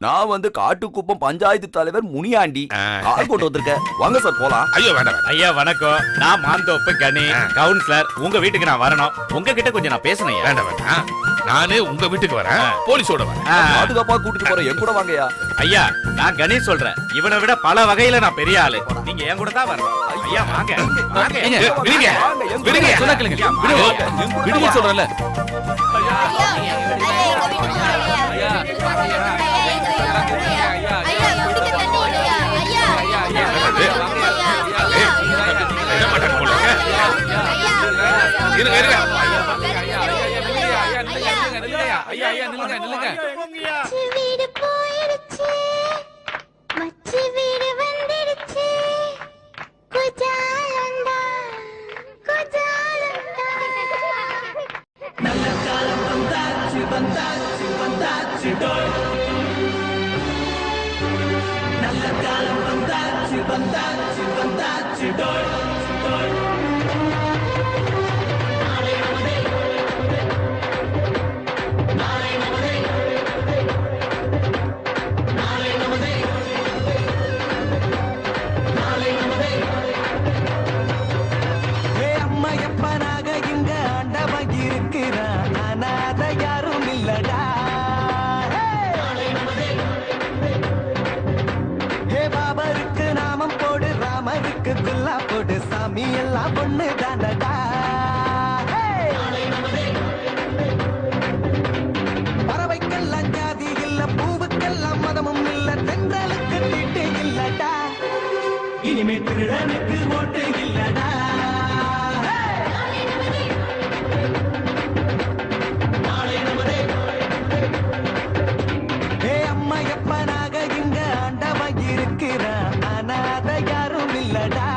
நான் வந்து காட்டுக்குப்பம் பஞ்சாயத்து தலைவர் முனியாண்டி. கார் போட்டு வந்திருக்கேன். வாங்க சார் போலாம். ஐயோ வேண்டாம். ஐயா வணக்கம். நான் மாந்தோப்பு கனி கவுன்சிலர். உங்க வீட்டுக்கு நான் வரணும். உங்ககிட்ட கொஞ்சம் நான் பேசணும். வேண்டாம் வேண்டாம், நானே உங்க வீட்டுக்கு வரேன். போலீஸோட வரேன். பாதுகாப்பா கூட்டிட்டு போறேன். என் கூட வாங்கயா. ஐயா, நான் கணேஷ் சொல்றேன். இவனை விட பல வகையில நான் பெரிய ஆளு. நீங்க என் கூட தான் வரணும். ஐயா வாங்க வாங்க. விடுங்க விடுங்க, சொன்னா கேளுங்க. விடுங்க சொல்றேன்ல. வீடு போயிடுச்சு, மச்சி வீடு வந்துடுச்சு. குஜாலண்டா குஜாலண்டா. நல்ல காலம் வந்தாச்சு வந்தாச்சு வந்தாச்சு டோய். நல்ல காலம் வந்தாச்சு வந்தாச்சு வந்தாச்சு டோய். சாமி எல்லாம் பொண்ணு தானடா. பறவைக்கெல்லாம் ஜாதி இல்ல, பூவுக்கெல்லாம் மதமும் இல்ல, தென்றலுக்கு தீட்டு இல்லடா. இனிமே திருடனுக்கு ஓட்டு இல்லடா. அம்மா எப்பனாக இங்க ஆண்டவன் இருக்கிறான். அனாத யாரும் இல்லடா.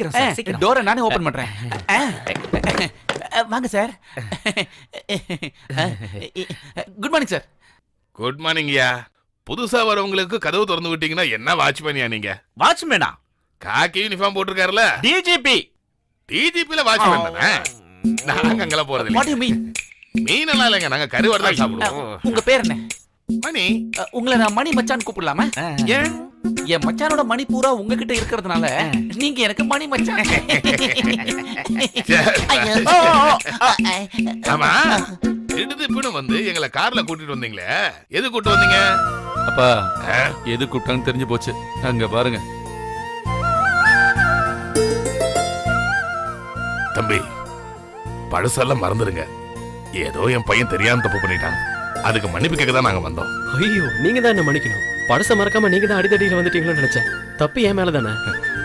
சீக்கிரம் சார் சீக்கிரம் டோரை நானே ஓபன் பண்றேன் வாங்க sir good morning sir good மார்னிங்யா. புதுசா வரவங்களுக்கு கதவு திறந்து விட்டீங்கன்னா என்ன வாட்ச்மேனியா நீங்க? வாட்ச்மேனா? காக்கி யூனிஃபார்ம் போட்டிருக்காருல, டிஜிபி. டிஜிபில வாட்ச்மேன் தானே. நாங்க அங்கெல்லாம் போறது வாட் யூ இல்ல. மீன்? மீனெல்லாம் இல்லைங்க, நாங்க கருவாடு தான் சாப்பிடுவோம். உங்க பேர் என்ன? மணி. உங்களை நான் மணி மச்சான் கூப்பிடலாமா? ஏன்? என் மச்சானோட மணி பூரா உங்ககிட்ட இருக்கிறதுனால நீங்க எனக்கு மணி மச்சான். ஐயோ. ஆமா, திடுதிப்புன்னு வந்து எங்களை கார்ல கூட்டிட்டு வந்தீங்களே, எது கூட்டிட்டு வந்தீங்க? அப்பா எது கூப்பிட்டான்னு தெரிஞ்சு போச்சு. அங்க பாருங்க. தம்பி, பழசெல்லாம் மறந்துடுங்க. ஏதோ என் பையன் தெரியாம தப்பு பண்ணிட்டான், அதுக்கு மன்னிப்பு கேட்க தான் நாங்க வந்தோம். ஐயோ, நீங்க தான் என்ன மன்னிக்கணும். படச மறக்காம நீங்க தான் அடிதடியில வந்துட்டீங்களோன்னு நினைச்சேன். தப்பு என் மேல தானே.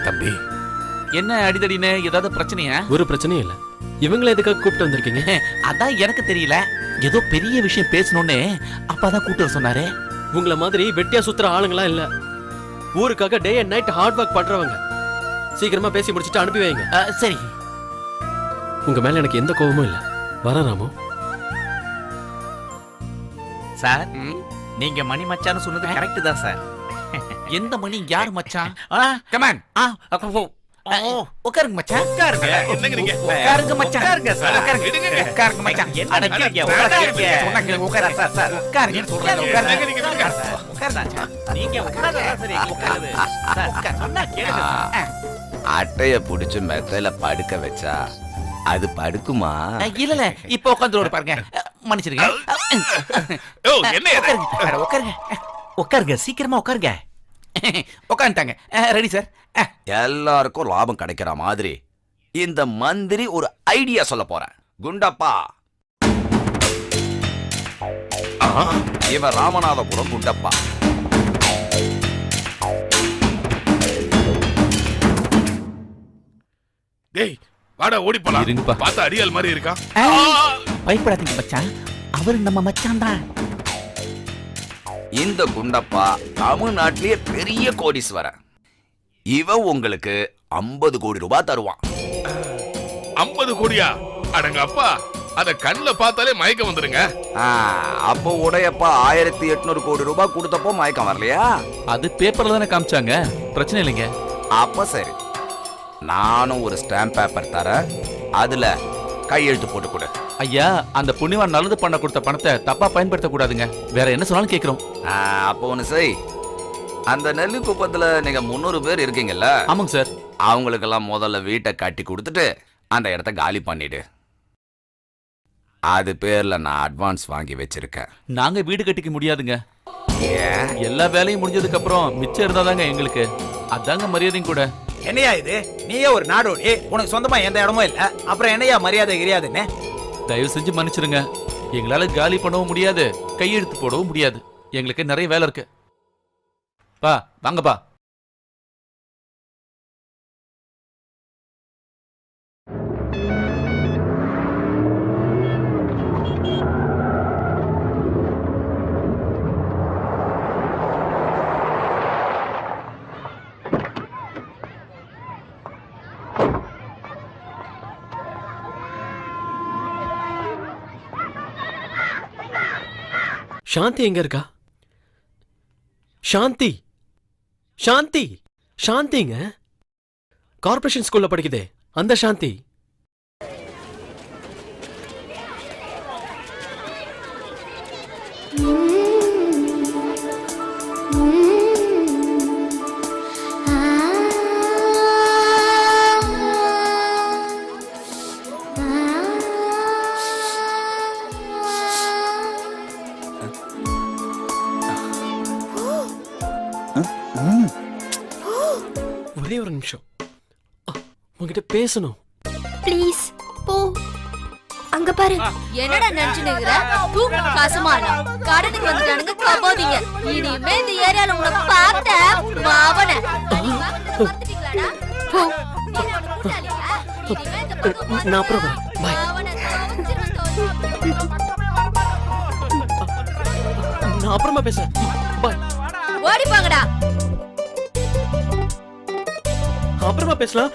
தம்பி, என்ன அடிதடின்னு ஏதாவது பிரச்சனையா? ஒரு பிரச்சனையும் இல்ல. இவங்களை எதுக்காக கூப்பிட்டு வந்திருக்கீங்க? அதான் எனக்கு தெரியல. ஏதோ பெரிய விஷயம் பேசணும்னு அப்பாதான் கூப்பிட்டு வர சொன்னாரு. உங்களை மாதிரி வெட்டியா சுத்துற ஆளுங்களா இல்ல. ஊருக்காக day and night hard work பண்றவங்க. சீக்கிரமா பேசி முடிச்சிட்டு அனுப்பி வைங்க. சரி. உங்க மேல எனக்கு எந்த கோபமும் இல்ல. வர ராமு. சார், நீங்க மணி மச்சான்னு சொன்னது கரெக்ட் தான் சார். எந்த மணி யார் மச்சான்? கமான். உட்காருங்க மச்சான். உட்காருங்க. என்னங்க நீங்க? உட்காருங்க மச்சான். உட்காருங்க சார். உட்காருங்க. விடுங்க. உட்காருங்க மச்சான். என்ன நிக்கிறீங்க? உட்காருங்க. சொன்னா கேளுங்க. உட்காருங்க. Sir, sir. உட்காருங்க சொல்றேன். உட்காருங்க. நீங்க விடுங்க. உட்காருங்க. நீங்க உட்காருங்க. சரி, உட்காருங்க. சார், சொன்னா கேளுங்க சார். அட்டைய புடிச்சு மெத்தையில படுக்க வச்சா அது படுக்குமா? இல்ல இப்ப உட்கார்ந்து பாருங்க. மன்னிச்சிருங்க. ஓ, என்ன இது? உட்காருங்க. உட்காருங்க. உட்காருங்க. சீக்கிரமா உட்காருங்க. உட்காந்துட்டாங்க. Ready sir. எல்லாருக்கும் லாபம் கிடைக்கிற மாதிரி இந்த மந்திரி ஒரு ஐடியா சொல்ல போறேன். குண்டப்பா, இவன் ராமநாதபுரம் குண்டப்பா. டேய், வாடா ஓடி போலாம். இருங்கப்பா. பார்த்தா அடியால் மாதிரி இருக்கான். பயப்படாதீங்க மச்சான், அவரு நம்ம மச்சான் தான். இந்த குண்டப்பா தமிழ்நாட்டிலேயே பெரிய கோடீஸ்வரன். இவன் உங்களுக்கு 50 கோடி ரூபாய் தருவான். 50 கோடியா? அடங்க அப்பா, அத கண்ணுல பார்த்தாலே மயக்கம் வந்துருங்க. அப்போ உடையப்பா 1800 கோடி ரூபாய் கொடுத்தப்போ மயக்கம் வரலையா? அது பேப்பர்ல தானே காமிச்சாங்க. பிரச்சனை இல்லைங்க. அப்ப சரி, நானும் ஒரு ஸ்டாம்ப் பேப்பர் தரேன், அதுல கையெழுத்து போட்டு கொடு. ஐயா, அந்த புண்ணியவான் நல்லது பண்ண கொடுத்த பணத்தை தப்பா பயன்படுத்த கூடாதுங்க. வேற என்ன சொன்னாலும் கேக்குறோம். அப்போ ஒண்ணு செய், அந்த நெல்லு குப்பத்துல நீங்க 300 பேர் இருக்கீங்கல்ல, ஆமாங்க சார். அவங்களுக்கெல்லாம் முதல்ல வீட்டை கட்டி கொடுத்துட்டு அந்த இடத்த காலி பண்ணிடு. அது பேர்ல நான் அட்வான்ஸ் வாங்கி வச்சிருக்கேன். நாங்க வீடு கட்டிக்க முடியாதுங்க. ஏன்? எல்லா வேலையும் முடிஞ்சதுக்கு அப்புறம் மிச்சம் இருந்தாதாங்க எங்களுக்கு. அதாங்க மரியாதையும் கூட. என்னையா இது? நீயே ஒரு நாடோடி, உனக்கு சொந்தமா எந்த இடமும் இல்ல, அப்புறம் என்னையா மரியாதை கிடையாதுன்னு? தயவு செஞ்சு மன்னிச்சிருங்க. எங்களால காலி பண்ணவும் முடியாது, கையெழுத்து போடவும் முடியாது. எங்களுக்கு நிறைய வேலை இருக்கு. பா வாங்கப்பா. சாந்தி எங்க இருக்கா? சாந்தி, சாந்தி, சாந்திங்க. கார்ப்பரேஷன் ஸ்கூல்ல படிக்குதே அந்த சாந்தி. ஒரே ஒரு நிமிஷம், உங்ககிட்ட பேசணும். ப்ளீஸ் போ. அங்க பாரு. என்னடா நினைச்சுனுக்குற? தூக்கு காசுமானா கடனுக்கு வந்துட்டானுங்க கபோதிங்க. இனிமே இந்த ஏரியால உங்களை பார்த்த மாவன போ. நான் அப்புறம் வரேன். பாய். நான் அப்புறமா பேசுறேன். பாய். ஓடி போங்கடா. அப்புறமா பேசலாம்.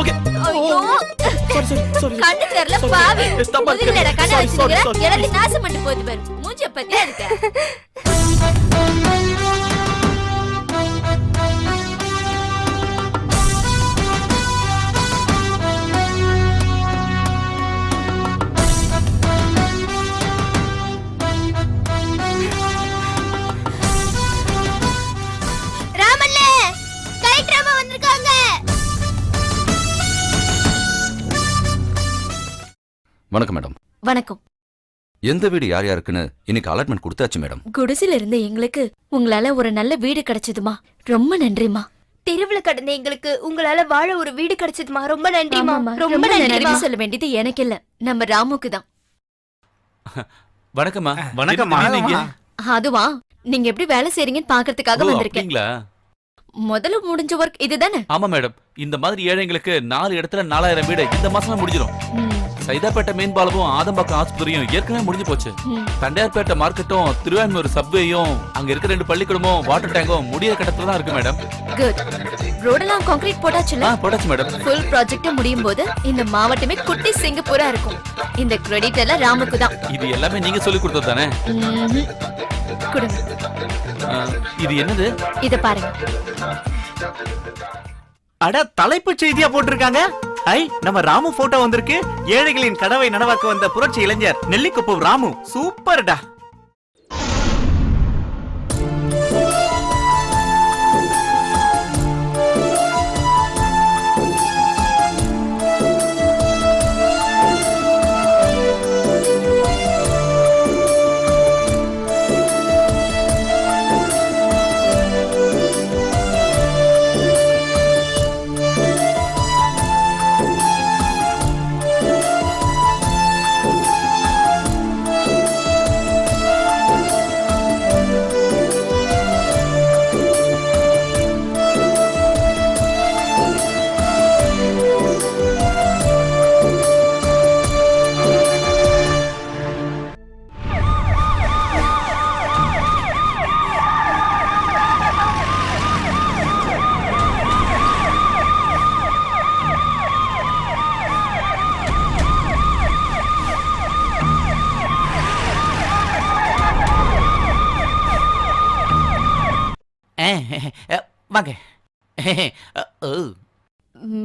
ஓகே. ஐயோ சாரி. கண்ணு தெரியல பாவி. முதுகுல கண்ணை வச்சிருக்கிற எல்லாத்தையும் நாசம் பண்ணிட்டு போகுது பாரு. மூஞ்சிய பத்தியா இருக்க. ராமண்ணே, கலெக்டர் அம்மா வந்திருக்காங்க. வணக்கம் மேடம். வணக்கம். எந்த வீடு யார் யாருக்குன்னு இன்னைக்கு அலாட்மெண்ட் கொடுத்தாச்சு மேடம். குடிசில இருந்த எங்களுக்கு உங்களால ஒரு நல்ல வீடு கிடைச்சதுமா. ரொம்ப நன்றிமா. தெருவுல கடந்த எங்களுக்கு உங்களால வாழ ஒரு வீடு கிடைச்சதுமா. ரொம்ப நன்றிமா. ரொம்ப நன்றி நன்றிமா. சொல்ல வேண்டியது எனக்கு இல்ல, நம்ம ராமுக்கு தான். வணக்கம்மா. வணக்கம்மா. அதுவா, நீங்க எப்படி வேலை செய்றீங்கன்னு பாக்குறதுக்காக வந்திருக்கேன். அப்படிங்களா? முதல்ல முடிஞ்ச ஒர்க் இதுதானே? ஆமா மேடம், இந்த மாதிரி ஏழைங்களுக்கு 4 இடத்துல 4000 வீடு இந்த மாசமே முடிஞ்சிடும். ம், சைதாப்பேட்டை மீன் பாலமும் ஆதம்பாக்கம் ஆஸ்பத்திரியும் ஏற்கனவே முடிஞ்சு போச்சு. ம். தண்டையார்பேட்டை மார்க்கெட்டும் திருவான்மூர் சப்வேயும் அங்க இருக்க 2 பள்ளிக்கூடமும் வாட்டர் டேங்கும் முடிய கட்டத்துல தான் இருக்கு மேடம். குட். ரோடெல்லாம் கான்கிரீட் போட்டாச்சுல? போட்டாச்சு மேடம். ஃபுல் ப்ராஜெக்ட் முடியும் போது இந்த மாவட்டமே குட்டி சிங்கப்பூரா இருக்கும். இந்த கிரெடிட் எல்லாம் ராமுக்கு தான். இது எல்லாமே நீங்க சொல்லி கொடுத்தது தானே? கொடுங்க. இது என்னது? இத பாருங்க. அட, தலைப்பு செய்தியா போட்டிருக்காங்க. ஐ, நம்ம ராமு போட்டோ வந்திருக்கு. ஏழைகளின் கனவை நனவாக்க வந்த புரட்சி இளைஞர் நெல்லிக்குப்பு ராமு. சூப்பர்டா. வாங்க.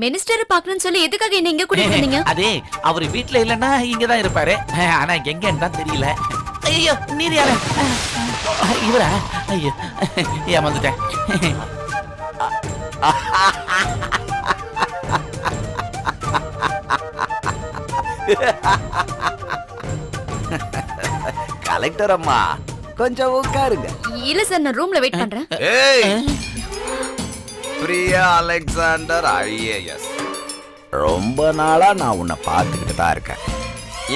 மினிஸ்டர் பார்க்கணும்னு சொல்லி எதுக்காக என்ன இங்க கூட்டிட்டு வந்தீங்க? அதே அவர் வீட்ல இல்லன்னா இங்கதான் இருப்பாரு. ஆனா எங்கன்னு தான் தெரியல. ஐயோ, நீர் யார? இவரா? ஐயோ, ஏமாந்துட்டேன். கலெக்டர் அம்மா, கொஞ்சம் உட்காருங்க. இல்ல சார், நான் ரூம்ல வெயிட் பண்றேன். ஏய், பிரியா அலெக்சாண்டர் ஐஏஎஸ். ரொம்ப நாளா நான் உன்னை பார்த்துக்கிட்டு தான் இருக்கேன்.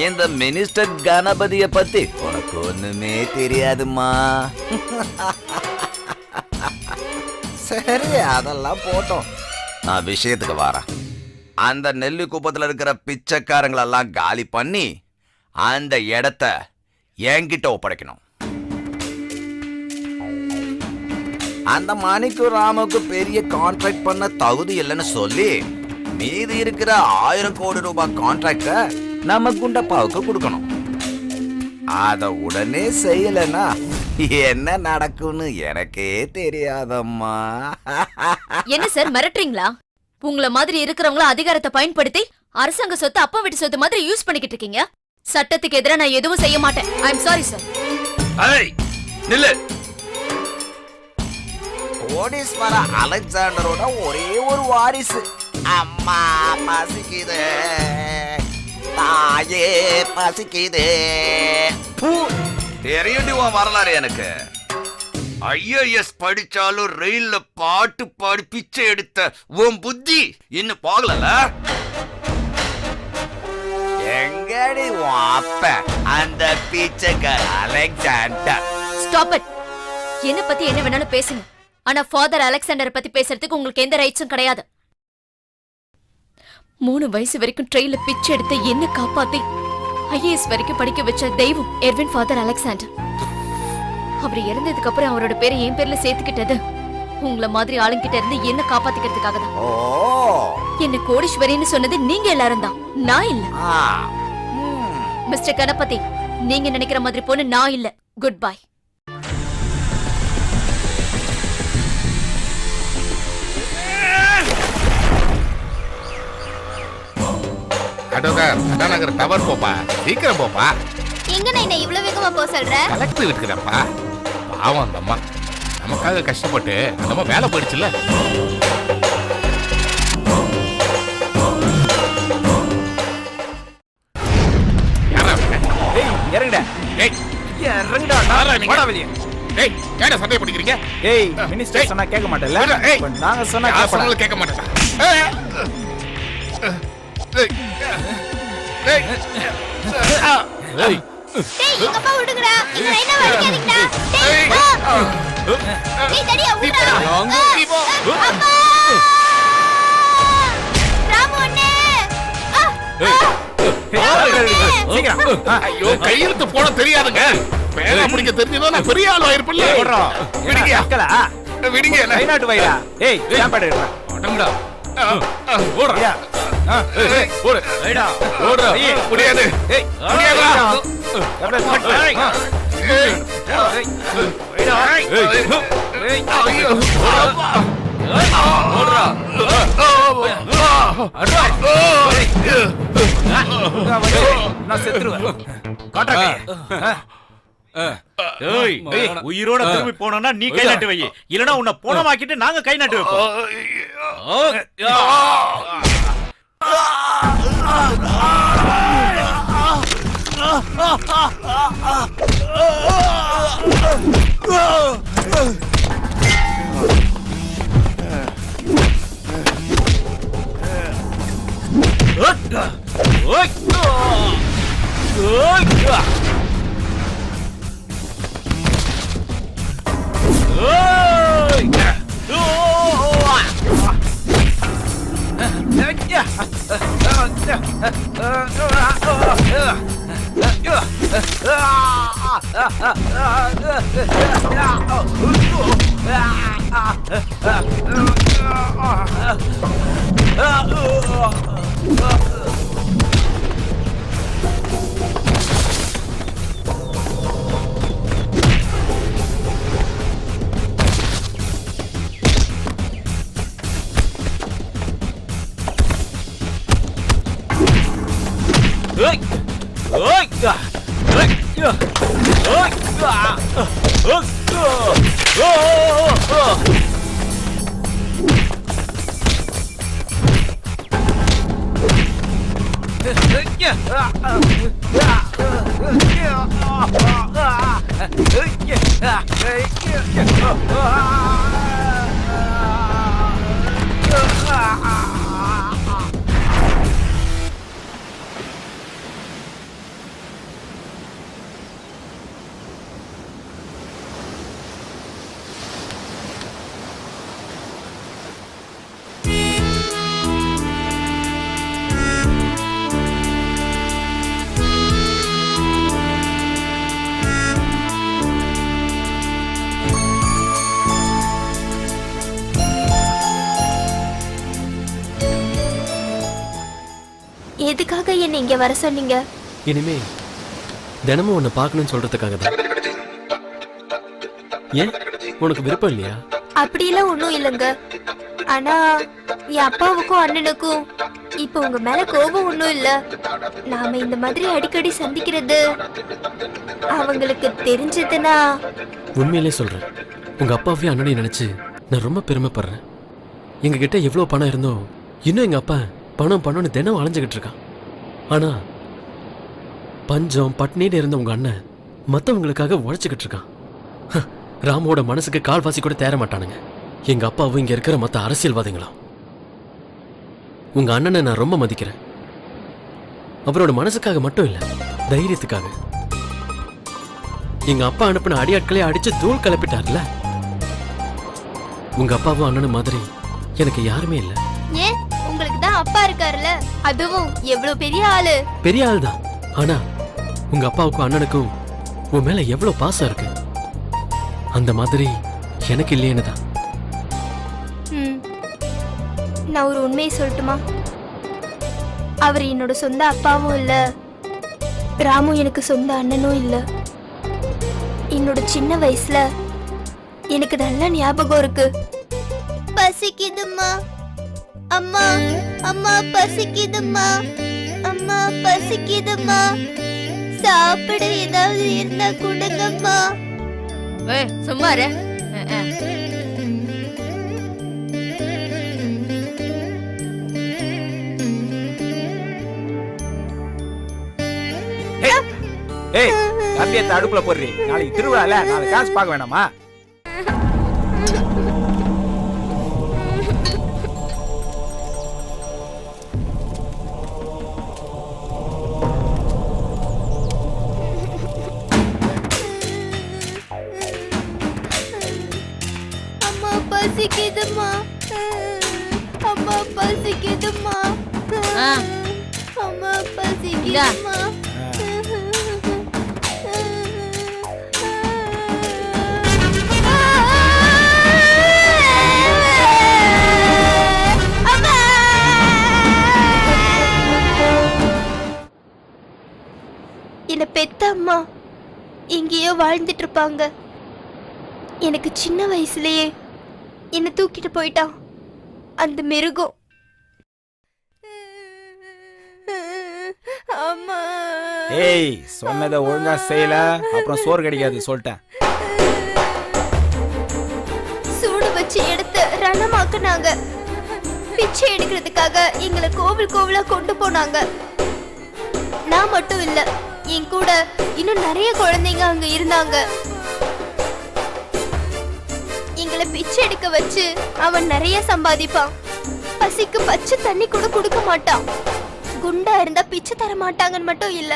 இந்த மினிஸ்டர் கணபதிய பத்தி உனக்கு ஒண்ணுமே தெரியாதுமா. சரி, அதெல்லாம் போட்டோம். நான் விஷயத்துக்கு வரேன். அந்த நெல்லி குப்பத்துல இருக்கிற பிச்சைக்காரங்களெல்லாம் காலி பண்ணி அந்த இடத்த என்கிட்ட ஒப்படைக்கணும். அந்த மணிக்கு ராமுக்கு பெரிய கான்ட்ராக்ட் பண்ண தகுதி இல்லைன்னு சொல்லி மீதி இருக்கிற 1000 கோடி ரூபாய் கான்ட்ராக்ட நம்ம குண்டப்பாவுக்கு கொடுக்கணும். அத உடனே செய்யலன்னா என்ன நடக்கும்னு எனக்கே தெரியாதம்மா. என்ன சார் மிரட்டுறீங்களா? உங்கள மாதிரி இருக்கிறவங்கள அதிகாரத்தை பயன்படுத்தி அரசாங்க சொத்து அப்பா வீட்டு சொத்து மாதிரி யூஸ் பண்ணிக்கிட்டு இருக்கீங்க. சட்டத்துக்கு எதிராக நான் எதுவும் செய்ய மாட்டேன். I am sorry sir. ஏய், நில்லு. கோடீஸ்வர அலெக்சாண்டரோட ஒரே ஒரு வாரிசு. அம்மா பசிக்குது, தாயே பசிக்குது. தெரியுண்டி உன் வரலாறு எனக்கு. ஐஏஎஸ் படிச்சாலும் ரயில்ல பாட்டு பாடி பிச்சை எடுத்த உன் புத்தி இன்னும் போகல. எங்கடி உன் அப்ப அந்த பிச்சைக்கார அலெக்சாண்டர்? Stop it. என்ன பத்தி என்ன வேணாலும் பேசுங்க. ஆனா ஃபாதர் அலெக்சாண்டர் பத்தி பேசுறதுக்கு உங்களுக்கு எந்த ரைட்ஸும் கிடையாது. 3 வயசு வரைக்கும் ட்ரெயில பிச்சை எடுத்து என்ன காப்பாத்தி ஐஏஎஸ் வரைக்கும் படிக்க வச்ச தெய்வம் எர்வின் ஃபாதர் அலெக்சாண்டர். அவர் இறந்ததுக்கு அப்புறம் அவரோட பேரை என் பேர்ல சேர்த்துக்கிட்டது உங்கள மாதிரி ஆளுங்கிட்ட இருந்து என்ன காப்பாத்திக்கிறதுக்காக தான். ஓ என்ன கோடீஸ்வரின்னு சொன்னது நீங்க எல்லாரும் தான், நான் இல்ல. ஆ ம். மிஸ்டர் கணபதி, நீங்க நினைக்கிற மாதிரி பொண்ணு நான் இல்ல. Good bye. அடோகர் அண்ணாநகர் டவர் போப்பா, சீக்கிரம் போப்பா. எங்க நான் இவ்வளவு வேகமா போக சொல்ற? கலெக்டர் இருக்குதப்பா. பாவம் அந்த அம்மா நமக்காக கஷ்டப்பட்டு அந்த அம்மா வேலை போயிடுச்சுல்ல. யாரா அவன்? ஏய் இறங்குடா. ஏய், இறங்குடா. யாரா நீங்க? போடா வெளிய. ஏய், ஏன்டா சண்டையை பிடிக்கிறீங்க? ஏய் மினிஸ்டர் சொன்னா கேட்க மாட்டேல்ல? ஏய். இப்ப நாங்க சொன்னா யார் கேட்படா. சொன்னாலும் கேட்க மாட்டேன். ஏய், ஏய், ஏய், ஏய், டேய் எங்க அப்பா விடுங்கடா. எங்க ரைனா வலிக்காதீங்கடா. டேய் ஏய். டேய் தடியா விடுடா. நீ போ. அப்பா! ராமு அண்ணே. சீக்கிரம். ஐயோ, கையெழுத்து போட தெரியாதுங்க. பேனா பிடிக்க தெரிஞ்சதோ நான் பெரிய ஆள் ஆயிருப்பேன்ல. போடுறோம். விடுங்க. மக்களா? விடுங்க என்ன? கை நாட்டு வைடா. ஏய் சாப்பாடு எடுடா. அடங்கடா. ஓடுறா. ஐயா. ஏய், ஓடு. வைடா. ஓடுறா. ஐயே. முடியாது. ஏய் முடியாதுடா. அப்படியே போட்டு. ஏய். ஏய். வைடா. ஏய். ஐயோ. ஓடுறா. நான் செத்துருவேன். காட்டா கையை. ஏய், உயிரோட திரும்பி போனோம்னா நீ கை நாட்டு வை, இல்லனா உன்னை போனமாக்கிட்டு நாங்க கை நாட்டு வைப்போம். எதுக்காக என்ன இங்க வர சொன்னீங்க? இனிமே தினமும் உன்னை பார்க்கணும்னு சொல்றதுக்காக தான். ஏன் உனக்கு விருப்பம் இல்லையா? அப்படியெல்லாம் ஒண்ணும் இல்லைங்க. ஆனா என் அப்பாவுக்கும் அண்ணனுக்கும் இப்ப உங்க மேல கோபம் ஒண்ணும் இல்ல. நாம இந்த மாதிரி அடிக்கடி சந்திக்கிறது அவங்களுக்கு தெரிஞ்சதுன்னா. உண்மையிலே சொல்றேன், உங்க அப்பாவையும் அண்ணனையும் நினைச்சு நான் ரொம்ப பெருமைப்படுறேன். எங்க கிட்ட எவ்வளவு பணம் இருந்தோ இன்னும் எங்க அப்பா பணம் பணம்னு தினம் அலைஞ்சுக்கிட்டு இருக்கான். ஆனா பஞ்சம் பட்னின்னு இருந்த உங்க அண்ணன் மத்தவங்களுக்காக உழைச்சுக்கிட்டு இருக்கான். ராமோட மனசுக்கு கால்வாசி கூட தேர மாட்டானுங்க. எங்க அப்பாவும் இங்க இருக்கிற மத்த அரசியல்வாதிகளும். உங்க அண்ணனை நான் ரொம்ப மதிக்கிறேன். அவரோட மனசுக்காக மட்டும் இல்ல, தைரியத்துக்காக. எங்க அப்பா அனுப்பின அடியாட்களே அடிச்சு தூள் கிளப்பிட்டார்ல. உங்க அப்பாவும் அண்ணனும் மாதிரி எனக்கு யாருமே இல்ல. ஏன் உங்களுக்கு தான் அப்பா இருக்காருல்ல, அதுவும் எவ்வளவு பெரிய ஆளு. பெரிய ஆள் தான், ஆனா உங்க அப்பாவுக்கும் அண்ணனுக்கும் உன் மேல எவ்வளவு பாசம் இருக்கு அந்த மாதிரி எனக்கு இல்லையேன்னு தான். நான் ஒரு உண்மையை சொல்லட்டுமா? அவர் என்னோட சொந்த அப்பாவும் இல்ல, ராமு எனக்கு சொந்த அண்ணனும் இல்ல. என்னோட சின்ன வயசுல எனக்கு நல்ல ஞாபகம் இருக்கு. பசிக்குதுமா அம்மா, அம்மா பசிக்குதுமா, அம்மா பசிக்குதுமா, சாப்பிட ஏதாவது இருந்தா கொடுங்கம்மா. சும்மா இரு. ஏய் கம்பியத்தை அடுப்புல போடுறீ, நாளைக்கு திருவிழால நாளை காசு பார்க்க வேணாமா? அம்மா பசிக்குதுமா, அம்மா பசிக்குதுமா, அம்மா பசிக்குதுமா. என்ன பெத்த அம்மா எங்கேயோ வாழ்ந்துட்டு இருப்பாங்க. எனக்கு சின்ன வயசுலயே என்ன தூக்கிட்டு போயிட்டான் அந்த மிருகம். அம்மா. ஏய் சொன்னதை ஒழுங்கா செய்யல அப்புறம் சோறு கிடைக்காது சொல்லிட்டேன். சூடு வச்சு எடுத்து ரணமாக்குனாங்க. பிச்சை எடுக்கிறதுக்காக எங்களை கோவில் கோவிலா கொண்டு போனாங்க. நான் மட்டும் இல்ல, என் கூட இன்னும் நிறைய குழந்தைங்க அங்க இருந்தாங்க. எங்களை பிச்சை எடுக்க வச்சு அவன் நிறைய சம்பாதிப்பான். பசிக்கு பச்சை தண்ணி கூட கொடுக்க மாட்டான். குண்டா இருந்தா பிச்சை தர மாட்டாங்கன்னு மட்டும் இல்ல,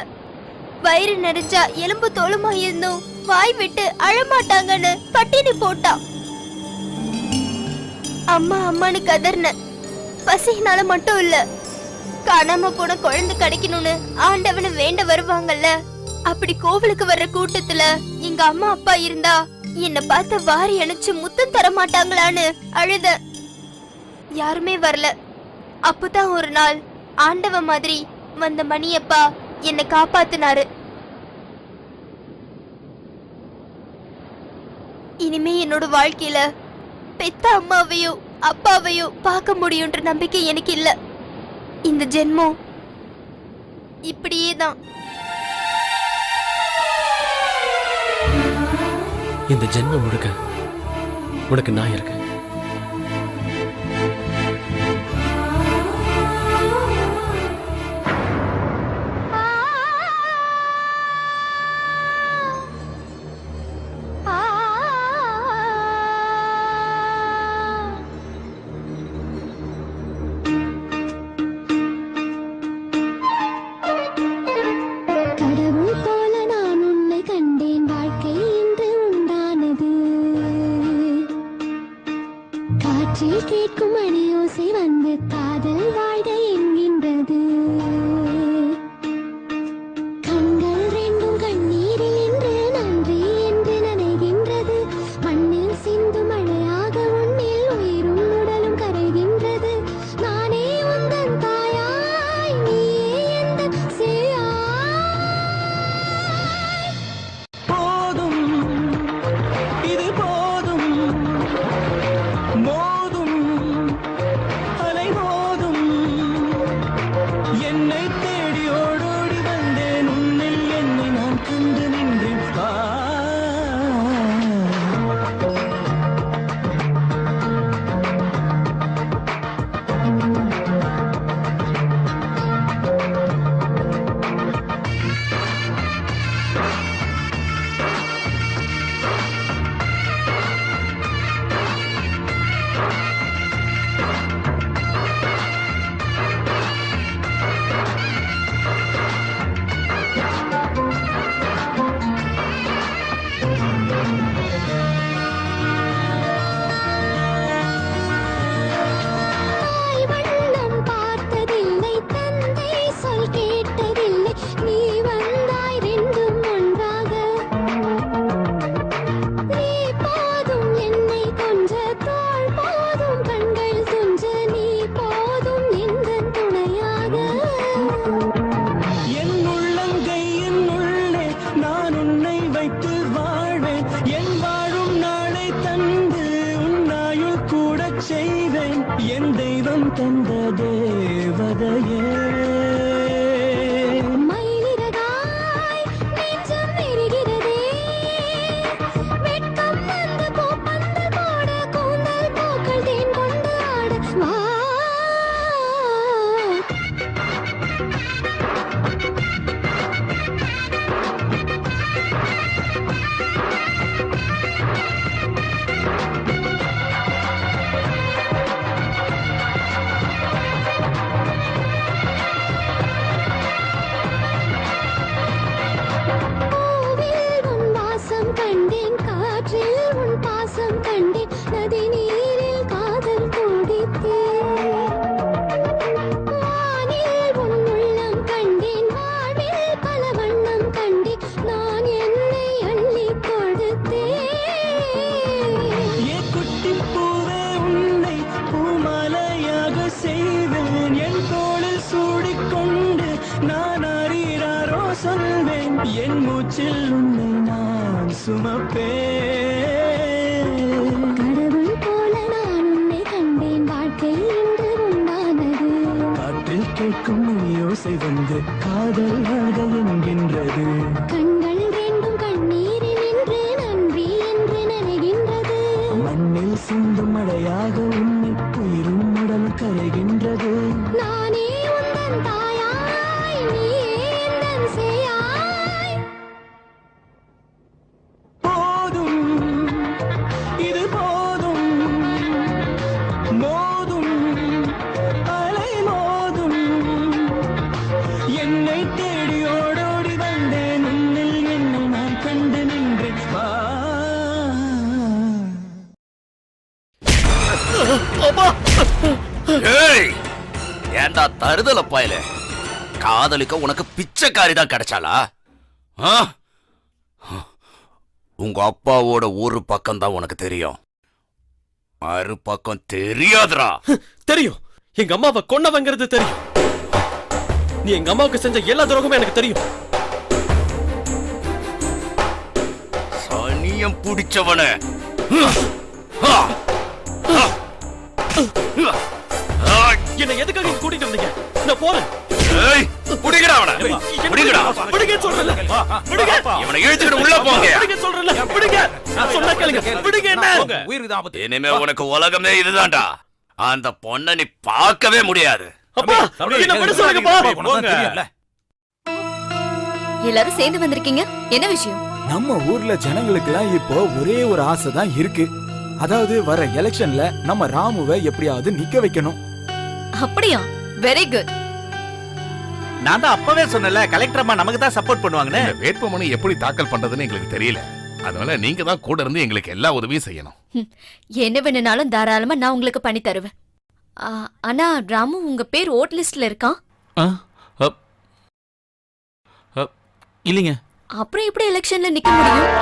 வயிறு நிறைஞ்சா எலும்பு தோலுமா இருந்தும் வாய் விட்டு அழமாட்டாங்கன்னு பட்டினி போட்டான். அம்மா அம்மானு கதர்ன. பசினால மட்டும் இல்ல, காணாம போன குழந்தை கிடைக்கணும்னு ஆண்டவனை வேண்ட வருவாங்கல்ல, அப்படி கோவிலுக்கு வர்ற கூட்டத்துல எங்க அம்மா அப்பா இருந்தா என்ன பார்த்து வாரி அணைச்சு முத்தம் தர மாட்டாங்களான்னு அழுத. யாருமே வரல. அப்பதான் ஒரு நாள் ஆண்டவ மாதிரி வந்த மணியப்பா என்னை காப்பாத்தினாரு. இனிமே என்னோட வாழ்க்கையில பெத்த அம்மாவையோ அப்பாவையோ பார்க்க முடியும்ன்ற நம்பிக்கை எனக்கு இல்ல. இந்த ஜென்மம் இப்படியே தான். இந்த ஜென்மம் முழுக்க உனக்கு நான் இருக்கேன். என் தெய்வம் தந்த தேவதையே என் மூச்சில் உன்னை நான் சுமப்பேன் கடவுள் போல நான் உன்னை கண்டேன் வாழ்க்கை இன்று உண்டானது காற்றில் கேட்கும் யோசை வந்து காதல் வாழ்க என்கின்றது கண்கள் ரெண்டும் கண்ணீரில் நின்று நன்றி என்று நினைகின்றது மண்ணில் சிந்தும் மழையாக உன்னை உயிரும் உடல் கரைகின்றது நானே உந்தன் தாயாய் நீயே எந்தன் சேயாய் போதும் இது போதும் மோதும் அலை மோதும் என்னை தேடி ஓடோடி வந்தேன் உன்னில் என்னை நான் கண்டு நின்றேன் ஏய், ஏண்டா தருதல பாயல, காதலிக்க உனக்கு பிச்சைக்காரி தான் கிடைச்சாளா? ஆ? உங்க அப்பாவோட ஒரு பக்கம் தான் உனக்கு தெரியும், மறு பக்கம் தெரியாதுடா. தெரியும், எங்க அம்மாவை கொன்னவங்கிறது தெரியும். நீ எங்க அம்மாவுக்கு செஞ்ச எல்லா துரோகமும் எனக்கு தெரியும். சனியம் பிடிச்சவன என்ன எதுக்காக இங்க கூட்டிட்டு வந்தீங்க? நான் போறேன். ஏய், புடிங்கடா அவனை. புடிங்கடா. புடிங்க சொல்றேன்ல. புடிங்க. இவனை இழுத்துக்கிட்டு உள்ள போங்க. புடிங்க சொல்றேன்ல. புடிங்க. நான் சொன்னா கேளுங்க. புடிங்க என்ன? உயிருக்கு ஆபத்து. இனிமே உனக்கு உலகமே இதுதான்டா. அந்த பொண்ணை நீ பார்க்கவே முடியாது. அப்பா, என்ன விட சொல்லுங்கப்பா. எல்லாரும் சேர்ந்து வந்திருக்கீங்க, என்ன விஷயம்? நம்ம ஊர்ல ஜனங்களுக்கெல்லாம் இப்போ ஒரே ஒரு ஆசை தான் இருக்கு. அதாவது வர எலெக்ஷன்ல நம்ம ராமுவை எப்படியாவது நிக்க வைக்கணும். அப்படியா? Very good. நான் தான் அப்பவே சொன்னல, கலெக்டர் அம்மா நமக்கு தான் சப்போர்ட் பண்ணுவாங்கன்னு. இந்த வேட்புமனு எப்படி தாக்கல் பண்றதுன்னு எங்களுக்கு தெரியல. அதனால நீங்க தான் கூட இருந்து எங்களுக்கு எல்லா உதவியும் செய்யணும். என்ன வேணும்னாலும் தாராளமா நான் உங்களுக்கு பண்ணி தருவேன். ஆனா ராமு உங்க பேர் ஓட் லிஸ்ட்ல இருக்கான். இல்லைங்க. அப்புறம் எப்படி எலெக்ஷன்ல நிக்க முடியும்?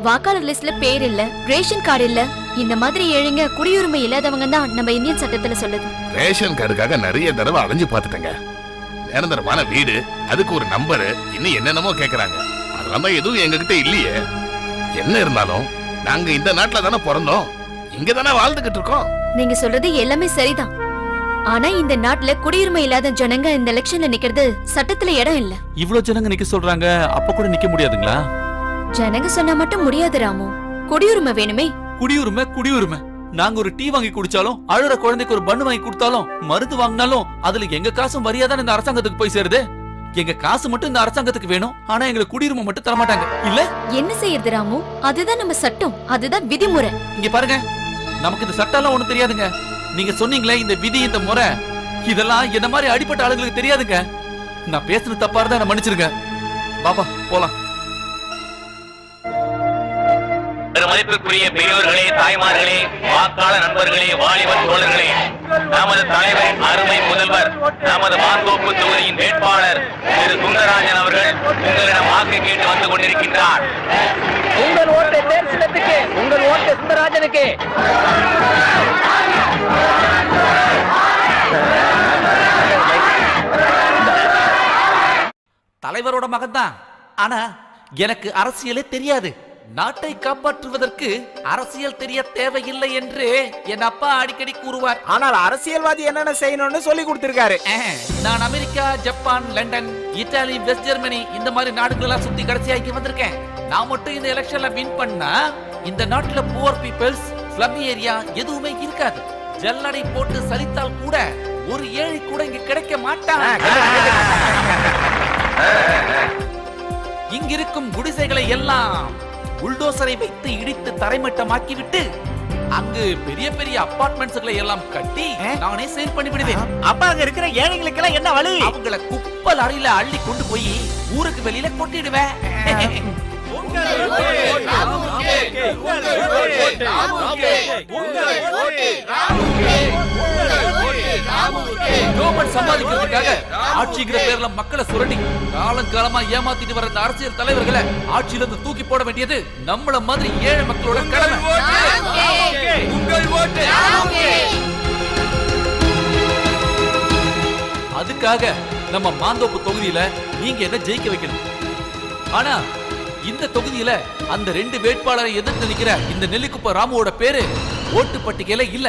வாக்காளர் லிஸ்ட்ல பேர் இல்ல, ரேஷன் கார்டு இல்ல. இந்த மாதிரி ஏழைங்க, குடியுரிமை இல்லாதவங்க தான் நம்ம இந்தியன் சட்டத்துல சொல்லுது. ரேஷன் கார்டுக்காக நிறைய தடவை அலைஞ்சு பார்த்துட்டேங்க. நிரந்தரமான வீடு, அதுக்கு ஒரு நம்பரு, இன்னும் என்னென்னமோ கேக்குறாங்க. அதெல்லாம் தான் எதுவும் எங்ககிட்ட இல்லையே. என்ன இருந்தாலும் நாங்க இந்த நாட்டுல தானே பிறந்தோம், இங்க தானே வாழ்ந்துகிட்டு இருக்கோம். நீங்க சொல்றது எல்லாமே சரிதான். ஆனா இந்த நாட்டுல குடியுரிமை இல்லாத ஜனங்க இந்த எலெக்ஷன்ல நிக்கிறது சட்டத்துல இடம் இல்ல. இவ்வளவு ஜனங்க நிக்க சொல்றாங்க, அப்ப கூட நிக்க முடியாதுங்களா? ஜனங்க சொன்னா மட்டும் முடியாது ராமு. குடியுரிமை வேணுமே. குடியுரிமை. நாங்க ஒரு டீ வாங்கி குடிச்சாலும், அழுற குழந்தைக்கு ஒரு பண்ணு வாங்கி கொடுத்தாலும், மருந்து வாங்கினாலும் அதுல எங்க காசும் வரியாதான் இந்த அரசாங்கத்துக்கு போய் சேருது. எங்க காசு மட்டும் இந்த அரசாங்கத்துக்கு வேணும், ஆனா எங்களுக்கு குடியுரிமை மட்டும் தர மாட்டாங்க. இல்ல என்ன செய்யறது ராமு? அதுதான் நம்ம சட்டம், அதுதான் விதிமுறை. இங்க பாருங்க, நமக்கு இந்த சட்டம் எல்லாம் ஒண்ணும் தெரியாதுங்க. நீங்க சொன்னீங்களே இந்த விதி, இந்த முறை, இதெல்லாம் என்ன மாதிரி அடிப்பட்ட ஆளுங்களுக்கு தெரியாதுங்க. நான் பேசுறது தப்பா இருந்தா என்ன மன்னிச்சிருங்க. பாபா போலாம். மதிப்புக்குரிய பெரியோர்களே, தாய்மார்களே, வாக்காளர் நண்பர்களே, வாலிபர் தோழர்களே, நமது தலைவர், அருமை முதல்வர், நமது மாந்தோப்பு தொகுதியின் வேட்பாளர் திரு சுந்தரராஜன் அவர்கள் உங்களிடம் வாக்கு கேட்டு வந்து கொண்டிருக்கின்றார். உங்கள் ஓட்டை தேர்தலுக்கு, உங்கள் ஓட்டை சுந்தரராஜனுக்கு. தலைவரோட மகன் தான், ஆனா எனக்கு அரசியலே தெரியாது. நாட்டை காப்பாற்றுவதற்கு அரசியல் தெரிய தேவையில்லை என்று என் அப்பா அடிக்கடி கூறுவார். ஆனால் அரசியல்வாதி என்னென்ன செய்யணும்னு சொல்லி கொடுத்திருக்காரு. நான் America, Japan, London, Italy, west Germany இந்த மாதிரி நாடுகள் எல்லாம் சுத்தி கடைசியாக்கி வந்திருக்கேன். நான் மட்டும் இந்த எலெக்ஷன்ல வின் பண்ணா இந்த நாட்டுல புவர் பீப்பிள்ஸ், ஸ்லம் ஏரியா எதுவுமே இருக்காது. ஜல்லடை போட்டு சரித்தால் கூட ஒரு ஏழை கூட இங்க கிடைக்க மாட்டான். இங்கிருக்கும் குடிசைகளை எல்லாம் புல்டோசரை வைத்து இடித்து தரைமட்டமாக்கிவிட்டு அங்கு பெரிய பெரிய அபார்ட்மெண்ட்ஸ்களை எல்லாம் கட்டி நானே சேல் பண்ணி விடுவேன். அப்ப அங்க இருக்கிற ஏழைகளுக்கு எல்லாம் என்ன வழி? அவங்கள குப்பல் அறையில அள்ளி கொண்டு போய் ஊருக்கு வெளியில கொட்டிடுவேன். சம்பாதிக்கிறதுக்காக ஆட்சிங்கிற பேர்ல மக்களை சுரண்டி காலங்காலமா ஏமாத்திட்டு வர இந்த அரசியல் தலைவர்களை ஆட்சியில இருந்து தூக்கி போட வேண்டியது நம்மள மாதிரி ஏழை மக்களோட கடமை. அதுக்காக நம்ம மாந்தோப்பு தொகுதியில நீங்க என்ன ஜெயிக்க வைக்கணும். ஆனா இந்த தொகுதியில அந்த 2 வேட்பாளரை எதிர்த்து நிக்கிற இந்த நெல்லிக்குப்ப ராமுவோட பேரு ஓட்டு பட்டிகையில இல்ல.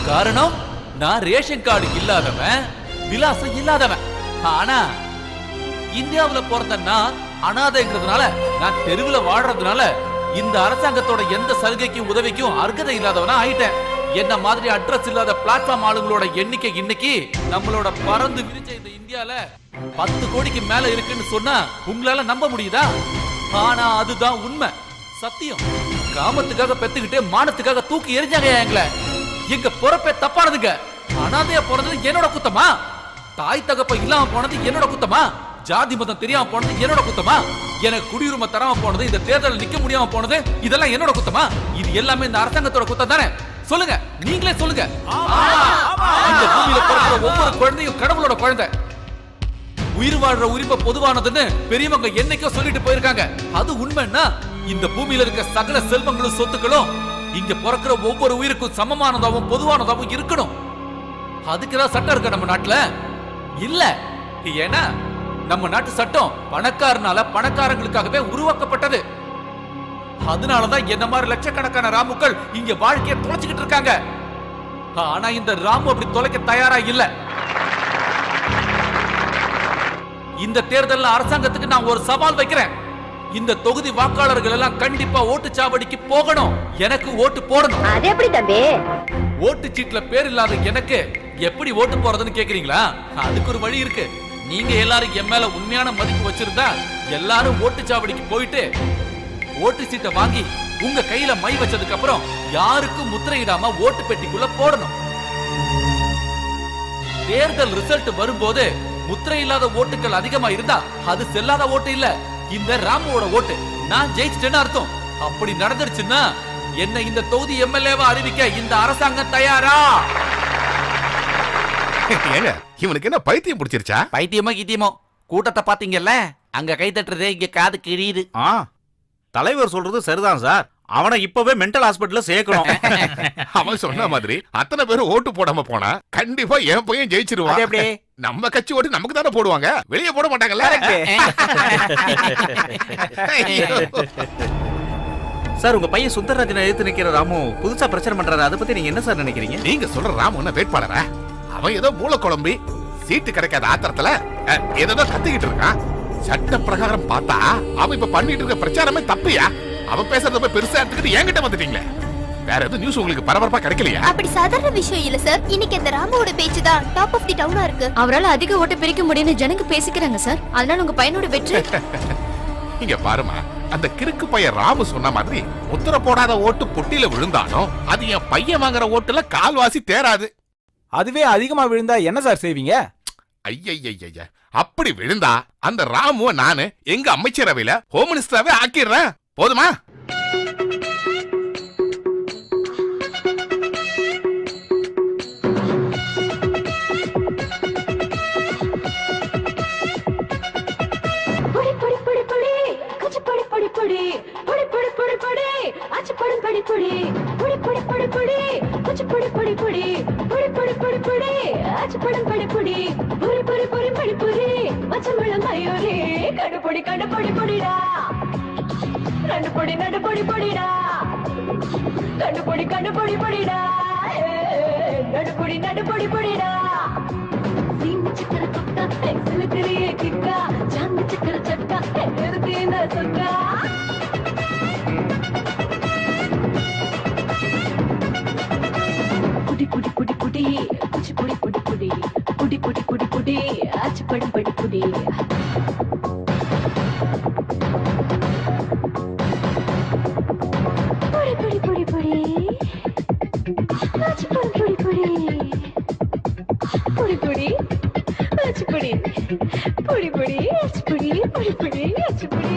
காரணம், நான் ரேஷன் கார்டு இல்லாதவன், விலாசம் இல்லாதவன். ஆனா இந்தியாவுல பிறந்த நான் அனாதைங்கிறதுனால, நான் தெருவுல வாழ்றதுனால இந்த அரசாங்கத்தோட எந்த சலுகைக்கும் உதவிக்கும் அர்ஹதை இல்லாதவனா ஆயிட்டேன். என்ன மாதிரி அட்ரஸ் இல்லாத பிளாட்ஃபார்ம் ஆளுங்களோட எண்ணிக்கை இன்னைக்கு நம்மளோட பறந்து விரிச்ச இந்த இந்தியால 10 கோடிக்கு மேல இருக்குன்னு சொன்னா உங்களால நம்ப முடியுதா? ஆனா அதுதான் உண்மை, சத்தியம். காமத்துக்காக பெத்துக்கிட்டு மானத்துக்காக தூக்கி எரிஞ்சாங்க எங்களை. எங்க பொறுப்பே தப்பானதுங்க. அனாதையா போனது என்னோட குத்தமா? தாய் தகப்ப இல்லாம போனது என்னோட குத்தமா? ஜாதி மதம் தெரியாம போனது என்னோட குத்தமா? எனக்கு குடியுரிமை தராம போனது, இந்த தேர்தல் நிக்க முடியாம போனது, இதெல்லாம் என்னோட குத்தமா? இது எல்லாமே இந்த அரசாங்கத்தோட குத்தம் தானே? சொல்லுங்க, நீங்களே சொல்லுங்க. இந்த பூமியில பிறக்கிற ஒவ்வொரு குழந்தையும் கடவுளோட குழந்தை. உயிர் வாழ்ற உரிமை பொதுவானதுன்னு பெரியவங்க என்னைக்கோ சொல்லிட்டு போயிருக்காங்க. அது உண்மைன்னா இந்த பூமியில இருக்க சகல செல்வங்களும் சொத்துக்களும் இங்க பிறக்கிற ஒவ்வொரு உயிருக்கும் சமமானதாவும் பொதுவானதாவும் இருக்கணும். அதுக்குதான் சட்டம் இருக்க நம்ம நாட்டுல இல்ல. ஏன்னா நம்ம நாட்டு சட்டம் பணக்காரனால பணக்காரங்களுக்காகவே உருவாக்கப்பட்டது. அதனாலதான் என்ன மாதிரி லட்சக்கணக்கான ராமுக்கள் இங்க வாழ்க்கையை தொலைச்சுக்கிட்டு இருக்காங்க. ஆனா இந்த ராமு அப்படி தொலைக்க தயாரா இல்ல. இந்த தேர்தல் அரசாங்கத்துக்கு நான் ஒரு சவால் வைக்கிறேன். இந்த தொகுதி வாக்காளர்கள் எல்லாம் கண்டிப்பா ஓட்டுச்சாவடிக்கு போகணும், எனக்கு ஓட்டு போடணும். அது எப்படி தம்பி? ஓட்டு சீட்ல பேர் இல்லாத எனக்கு எப்படி ஓட்டு போறதுன்னு கேக்குறீங்களா? அதுக்கு ஒரு வழி இருக்கு. நீங்க எல்லாரும் என் மேல உண்மையான மதிப்பு வச்சிருந்தா எல்லாரும் ஓட்டுச்சாவடிக்கு போயிட்டு ஓட்டு சீட்டை வாங்கி உங்க கையில மை வச்சதுக்கு அப்புறம் யாருக்கும் முத்திரையிடாம ஓட்டு பெட்டிக்குள்ள போடணும். தேர்தல் ரிசல்ட் வரும்போது முத்திரை இல்லாத ஓட்டுகள் அதிகமா இருந்தா அது செல்லாத ஓட்டு இல்ல, இந்த ராமுவோட ஓட்டு. நான் ஜெயிச்சிட்டேன்னு அர்த்தம். அப்படி நடந்துருச்சுன்னா என்ன இந்த தொகுதி எம்எல்ஏவா அறிவிக்க இந்த அரசாங்கம் தயாரா? ஏங்க, இவனுக்கு என்ன பைத்தியம் பிடிச்சிருச்சா? பைத்தியமோ கீத்தியமோ, கூட்டத்தை பாத்தீங்கல்ல, அங்க கை தட்டுறதே இங்க காது கிழியுது. தலைவர் சொல்றது சரிதான் சார். அவனை இப்பவே மென்டல் ஹாஸ்பிடல்ல சேர்க்கணும். அவன் சொன்ன மாதிரி அத்தனை பேரும் ஓட்டு போடாம போனா கண்டிப்பா என் பையன் ஜெயிச்சிருவான். எப்படி? நம்ம கட்சி ஓட்டு நமக்கு தானே போடுவாங்க, வெளியே போட மாட்டாங்கல்ல. சார், உங்க பையன் சுந்தரராஜனை எதிர்த்து நிக்கிற ராமு புதுசா பிரச்சனை பண்றாரு. அதை பத்தி நீங்க என்ன சார் நினைக்கிறீங்க? நீங்க சொல்ற ராமு என்ன வேட்பாளரா? அவன் ஏதோ மூல குழம்பி சீட்டு கிடைக்காத ஆத்திரத்துல ஏதோ கத்திக்கிட்டு இருக்கான். சட்ட பிரகாரம் பார்த்தா அவன் இப்ப பண்ணிட்டு இருக்க பிரச்சாரமே தப்பியா? அவன் பேசுறத போய் பெருசா எடுத்துக்கிட்டு என்கிட்ட வந்துட்டீங்களே. வேற எதுவும் நியூஸ் உங்களுக்கு பரபரப்பா கிடைக்கலையா? அப்படி சாதாரண விஷயம் இல்ல சார். இன்னைக்கு இந்த ராமுவோட பேச்சு தான் டாப் ஆஃப் தி டவுனா இருக்கு. அவரால அதிக ஓட்டு பிரிக்க முடியும்னு ஜனங்க பேசிக்கிறாங்க சார். அதனால உங்க பையனோட வெற்றி. இங்க பாருமா, அந்த கிறுக்கு பையன் ராமு சொன்ன மாதிரி முத்திர போடாத ஓட்டு பொட்டியில விழுந்தாலும் அது என் பையன் வாங்குற ஓட்டுல கால்வாசி தேராது. அதுவே அதிகமா விழுந்தா என்ன சார் செய்வீங்க? ஐய, அப்படி விழுந்தா அந்த ராமுவ நானு எங்க அமைச்சரவையில ஹோம் மினிஸ்டராவே ஆக்கிடுறேன். போதுமா? நடுப்பொடி நடுப்பொடி பொடிடா கண்டுபொடி கண்டுபொடி பொடிடா நடுப்பொடி நடுப்பொடி பொடிடா சீனி சக்கர தொக்கா எக்ஸலுக்குரிய கிக்கா சாந்து சக்கர சக்கா எதிர்த்து இந்த சொக்கா புடி புடி புடி புடி புடி புடி புடி புடி புடி புடி புடி புடி ஆச்சு படும் படி புடி புடி புடி புடி புடி ஆச்சு படும் புடி புடி புடி புடி ஆச்சு புடி புடி புடி ஆச்சு புடி புடி புடி ஆச்சு புடி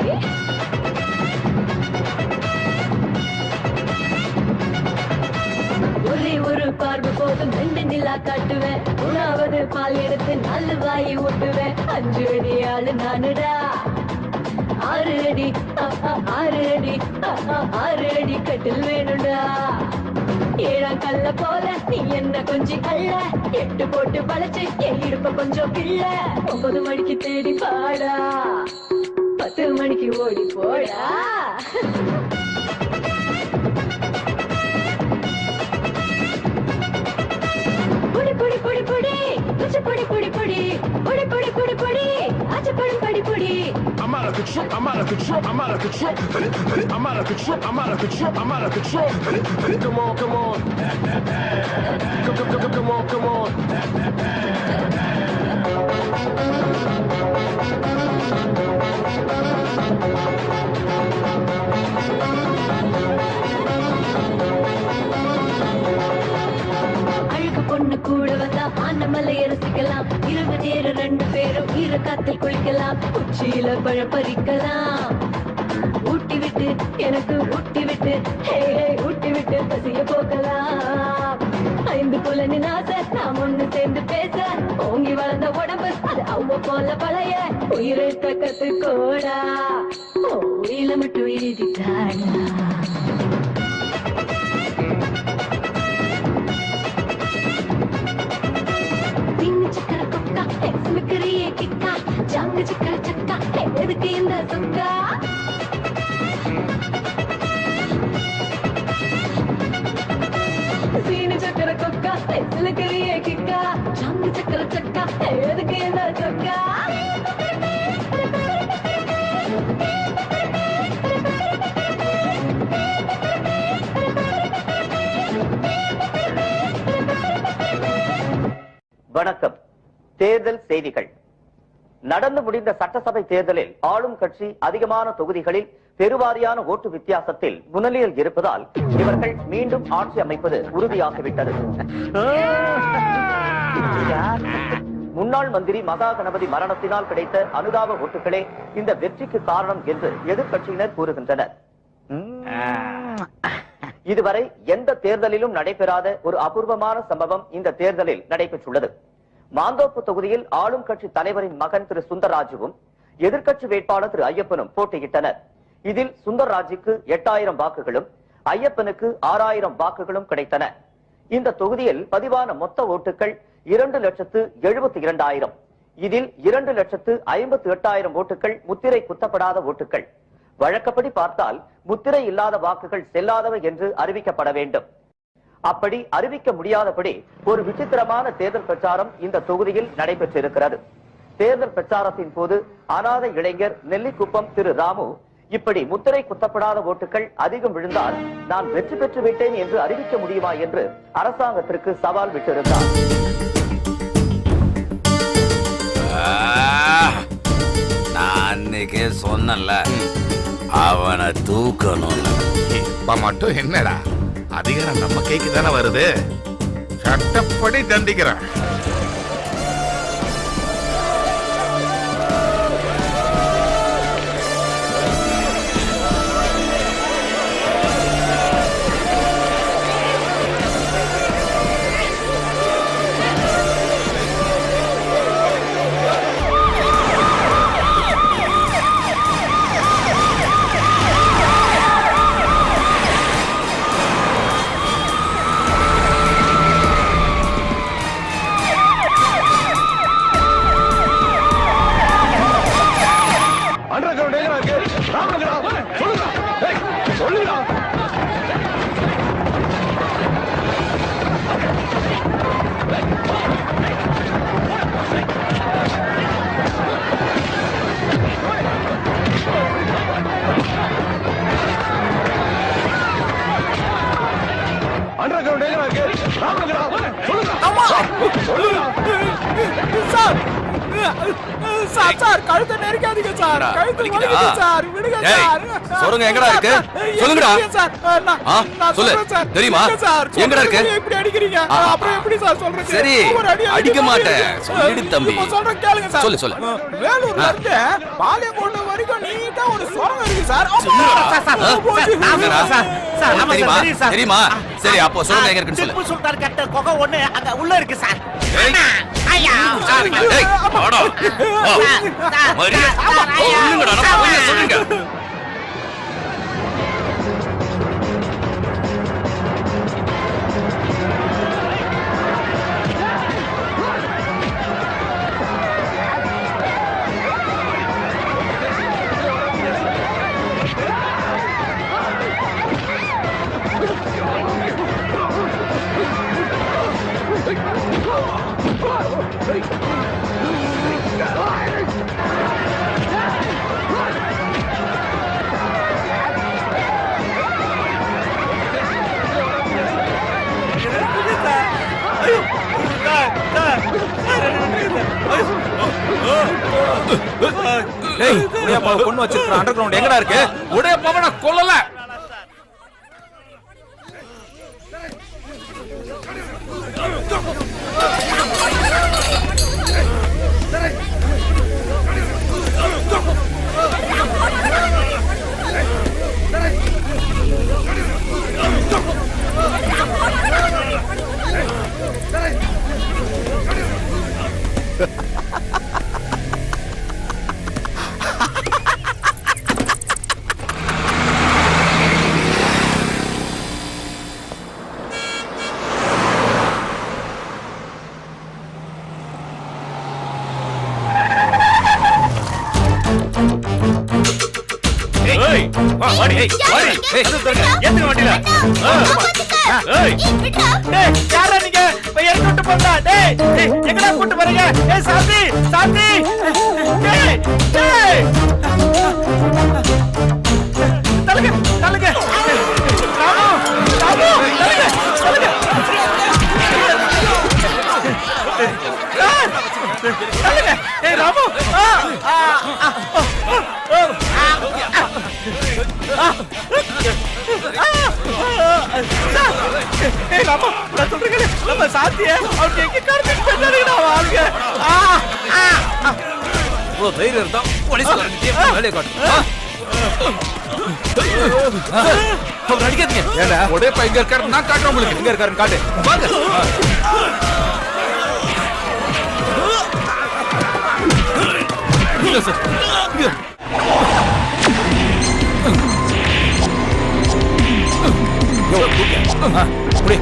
ஒரே ஒரு பார்வை போதும் 2 நிலா காட்டுவேன் 3வது பால் எடுத்து 4 வாயை ஓட்டுவேன் 5 அடி ஆளு நானுடா 6 அடி 6 அடி 6 அடி கட்டில் வேணும்டா 7ஆம் கல்ல போல நீ என்ன கொஞ்சம் கள்ள 8 போட்டு வளைச்சு என் இடுப்ப கொஞ்சம் பிள்ள 9 மணிக்கு தேடி பாடா 10 மணிக்கு ஓடி போடா பொடி பொடி பொடி பொடி குச்சி பொடி பொடி பொடி பொடி பொடி பொடி பொடி ஆச்சு படும் படி பொடி I'm out of control, I'm out of control, I'm out of control. I'm out of control, I'm out of control, I'm out of control. Come on, come on. Come on, come on. அழகு பொண்ணு கூட வந்தா ஆனமலை ரசிக்கலாம் 2 நேரம் 2 பேரும் ஈர காத்தில் குளிக்கலாம் உச்சியில பழம் பறிக்கலாம் ஊட்டி விட்டு எனக்கு ஊட்டி விட்டு ஹே ஹே ஊட்டி விட்டு பசிய போக்கலாம் 5 புலனின் ஆசை நாம் ஒண்ணு சேர்ந்து பேச ஓங்கி வளர்ந்த உடம்பு அது அவ்வ போல பழைய உயிரெழுத்த கத்துக்கோடா உயில மட்டும் எழுதிட்டாடா சக்கர கொக்கா எக்ஸலுக்குரிய கிக்கா ஜாங்கு சக்கர சக்கா எதுக்கு இந்த சொக்கா சீனி சக்கர கொக்கா எக்ஸலுக்குரிய கிக்கா ஜாங்கு சக்கர சக்கா எதுக்கு இந்த சொக்கா வணக்கம். தேர்தல் செய்திகள். நடந்து முடிந்த சட்டசபை தேர்தலில் ஆளும் கட்சி அதிகமான தொகுதிகளில் பெருவாரியான ஓட்டு வித்தியாசத்தில் முன்னிலையில் இருப்பதால் இவர்கள் மீண்டும் ஆட்சி அமைப்பது உறுதியாகிவிட்டது. முன்னாள் மந்திரி மகா கணபதி மரணத்தினால் கிடைத்த அனுதாப ஓட்டுகளே இந்த வெற்றிக்கு காரணம் என்று எதிர்க்கட்சியினர் கூறுகின்றனர். இதுவரை எந்த தேர்தலிலும் நடைபெறாத ஒரு அபூர்வமான சம்பவம் இந்த தேர்தலில் நடைபெற்றுள்ளது. மாந்தோப்பு தொகுதியில் ஆளும் கட்சி தலைவரின் மகன் திரு சுந்தர்ராஜுவும் எதிர்க்கட்சி வேட்பாளர் திரு ஐயப்பனும் போட்டியிட்டனர். இதில் சுந்தர்ராஜுக்கு 8000 வாக்குகளும் ஐயப்பனுக்கு 6000 வாக்குகளும் கிடைத்தன. இந்த தொகுதியில் பதிவான மொத்த ஓட்டுகள் 2,72,000. இதில் 2,58,000 ஓட்டுகள் முத்திரை குத்தப்படாத ஓட்டுகள். வழக்கப்படி பார்த்தால் முத்திரை இல்லாத வாக்குகள் செல்லாதவை என்று அறிவிக்கப்பட வேண்டும். அப்படி அறிவிக்க முடியாதபடி ஒரு விசித்திரமான தேர்தல் பிரச்சாரம் இந்த தொகுதியில் நடைபெற்றிருக்கிறது. தேர்தல் பிரச்சாரத்தின் போது அநாதை இளைஞர் நெல்லிக்குப்பம் திரு ராமு இப்படி முத்திரை குத்தப்படாத ஓட்டுகள் அதிகம் விழுந்தால் நான் வெற்றி பெற்று விட்டேன் என்று அறிவிக்க முடியுமா என்று அரசாங்கத்திற்கு சவால் விட்டிருந்தார். நான் சொன்னல அவனை தூக்கணும். இப்ப மட்டும் என்னடா அதிகாரம் நம்ம கைக்கு தானே வருது, சட்டப்படி தண்டிக்கிறேன். சார் கழுத்தை நெரிக்காதீங்க சார் என்னடா, கழுத்து வலிக்குதா? வலிக்குது சார் விடுங்க ஏய், சார் சொருங்க எங்கடா இருக்கு? சொல்லுங்கடா. சார் ஆ, சொல்லு. தெரியுமா? எங்கடா இருக்கு? இப்படி அடிக்கிறீங்க ஆ, அப்புறம் எப்படி சார் சொல்றது சரி, ஒரு அடி அடிக்க மாட்டேன். சொல்லிடு தம்பி. இப்ப சொல்றேன் கேளுங்க சார் சொல்லு, சொல்லு. வேலூர்ல இருந்து பாளையங்கோட்டை வரைக்கும் நீட்டா ஒரு சுரங்கம் இருக்கு சார் தெரியுமா? தெரியுமா? சரி அப்போ சொல்லுங்க எங்க இருக்குன்னு சொல்லு. திப்பு சுல்தான் கட்ட குகை ஒண்ணு அங்க உள்ள இருக்கு சார். ஏய், ஐயா ஏய், வாடா. வா. மரியா. சொல்லுங்கடா, நான் போய் சொல்லுங்க. டேய் உடையப்பா கொண்டு வச்சிருக்க அண்டர் கிரவுண்ட் எங்கடா இருக்கு உடையப்பாவை நான் கொல்லல. ஏய், வா, வாடி, ஏய், வாடி. ஏய், ஏத்துங்க வண்டியில. ஏய், டேய் யாரா நீங்க பையன் கூட்டு போறா டேய் டேய், எங்கடா கூட்டு போறீங்க ஏய் சாந்தி சாந்தி டேய் டேய் தலங்க தலங்க ராமு ராமு தலங்க தலங்க தலங்க ஏய் ராமு ஏய் ராமு நான் சொல்றேன் நம்ம சாந்தியே அவங்க எங்க கார்த்திக் பண்ணாருடா வாங்க ஓ தைரியம் இருந்தா போலீஸ்காரங்க வேலைய காட்டு. அவர் அடிக்காதீங்க ஏடா உடையப்பா எங்க இருக்காரு நான் காட்டுறேன் உங்களுக்கு. எங்க இருக்காருன்னு காட்டு வாங்க இல்ல சார். இங்க. யோ கூப்பிடு புடி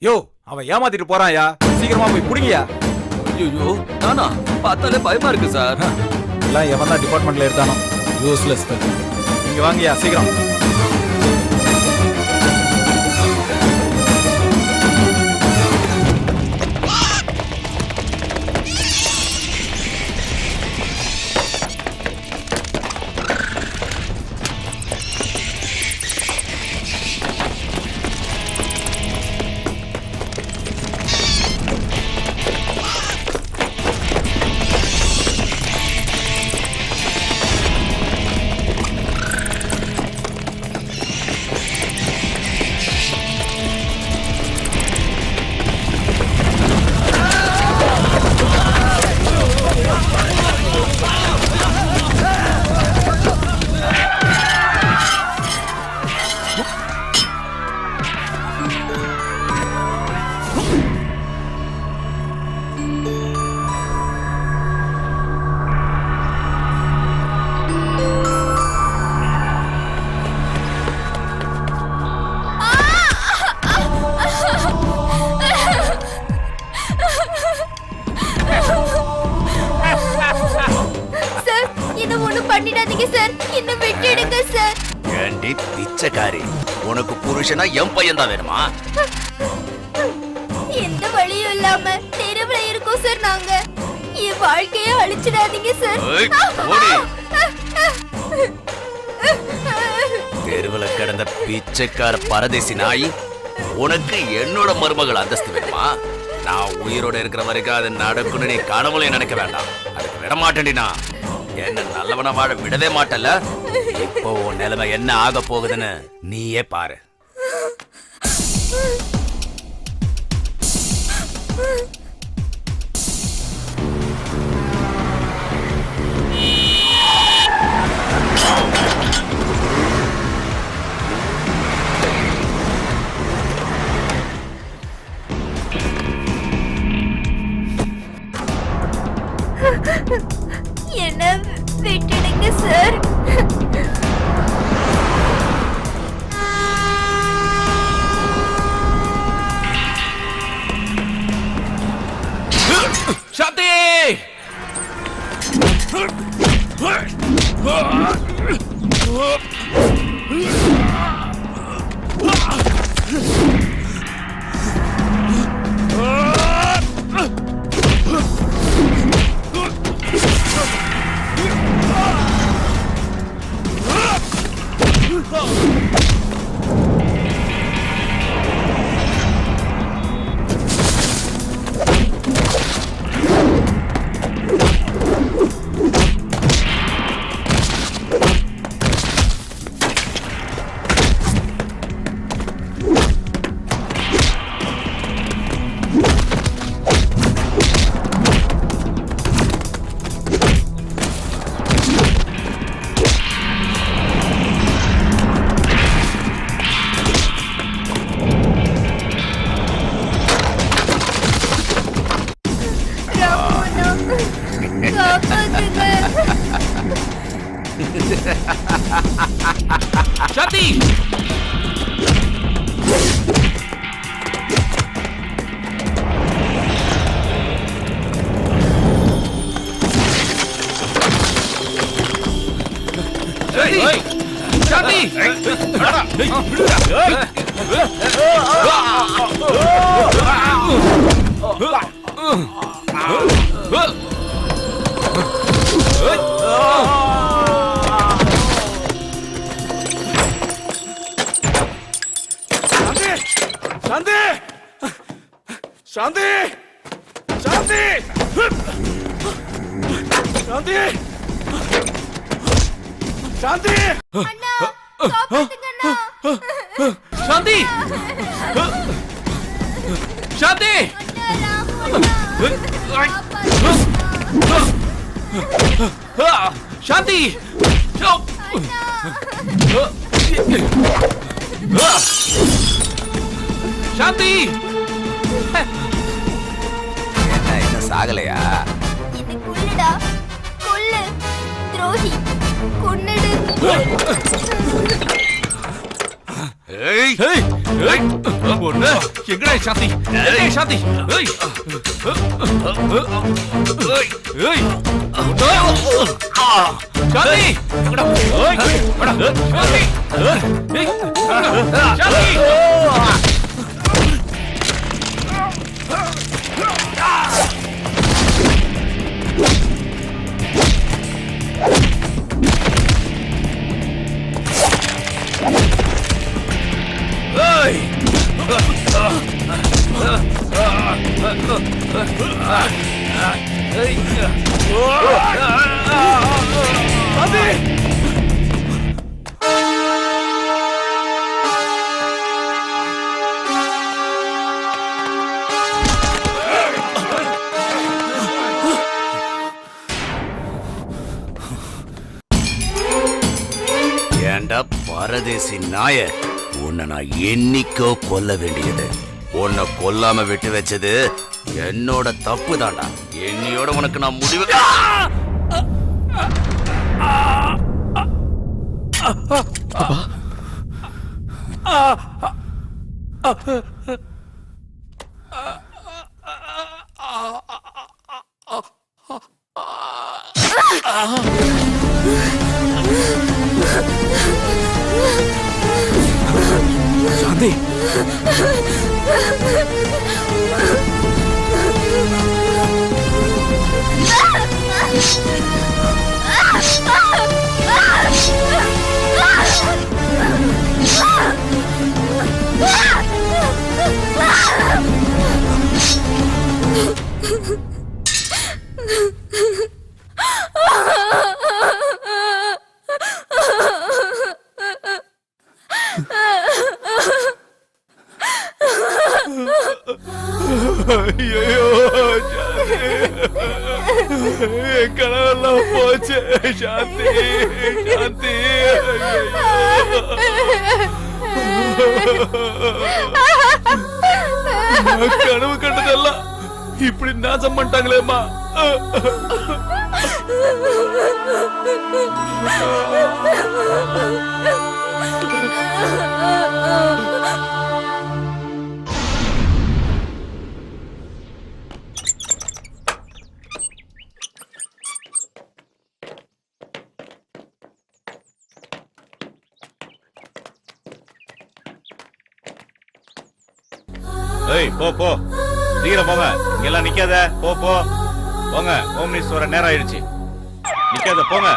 யோ அவன் ஏமாத்திட்டு போறான்யா சீக்கிரமா போய் புடிங்கயா ஐயோ நானா பார்த்தாலே பயமா இருக்கு சார். எல்லாம் எவன் தான் டிபார்ட்மெண்ட்ல எடுத்தானோ யூஸ்லெஸ் நீங்க வாங்கயா சீக்கிரம் பண்ணிடாதீங்க சார், என்ன விட்டுடுங்க சார். ஏண்டி பிச்சைக்காரி, உனக்கு புருஷனா என் பையன் தான் வேணுமா? எந்த வழியும் இல்லாம தெருவுல சார் நாங்க. என் வாழ்க்கையை அழிச்சிடாதீங்க சார். ஏய், ஓடி. தெருவுல கிடந்த பிச்சைக்கார பரதேசி நாய், உனக்கு என்னோட மருமகள் அந்தஸ்து வேணுமா? நான் உயிரோட இருக்கிற வரைக்கும் அது நடக்கும்னு நீ கனவுலையும் நினைக்க வேண்டாம். அதுக்கு விட மாட்டேன்டி. நான் என்ன நல்லவன வாழ விடவே மாட்டல. இப்போ உன் நிலைமை என்ன ஆக போகுதுன்னு நீயே பாரு. என்ன விட்டுடுங்க சார். சாந்தி! சாந்தி! சாந்தி! சாந்தி! சாந்தி! சாந்தி! சாந்தி! சாந்தி! அண்ணா, காப்பாத்துங்க அண்ணா. சாந்தி! சாந்தி! அண்ணா, ராமு அண்ணா. காப்பாத்துங்க அண்ணா. சாந்தி! சாந்தி! என்ன சாகலையா? இது கொல்லுடா. கொல்லு. துரோகி. கொன்னுடு. ஏய் ஏய் ஏய் ஒண்ணு எங்கடா சாந்தி? ஏய் சாந்தி! ஏய் ஏய் ஏய் சாந்தி! எங்கடா? ஏய் வாடா. சாந்தி! ஏய் சாந்தி! ஏண்டா பரதேசி நாய, உன்னை நான் என்னைக்கோ கொல்ல வேண்டியது. உன்னை கொல்லாம விட்டு வச்சது என்னோட தப்பு தான்டா. என்னையோட உனக்கு நான் முடிவு. சாந்தி! ஐயோ என் கனவெல்லாம் போச்சு. சாந்தி சாந்தி கனவு கண்டதெல்லாம் இப்படி நாசம் பண்ணிட்டாங்களேம்மா. ஏய் போ போ சீக்கிரம் போங்க. இங்கெல்லாம் நிக்காத. போ போ போங்க. ஹோம் மினிஸ்டர் வர நேரம் ஆயிடுச்சு. நிக்காத போங்க.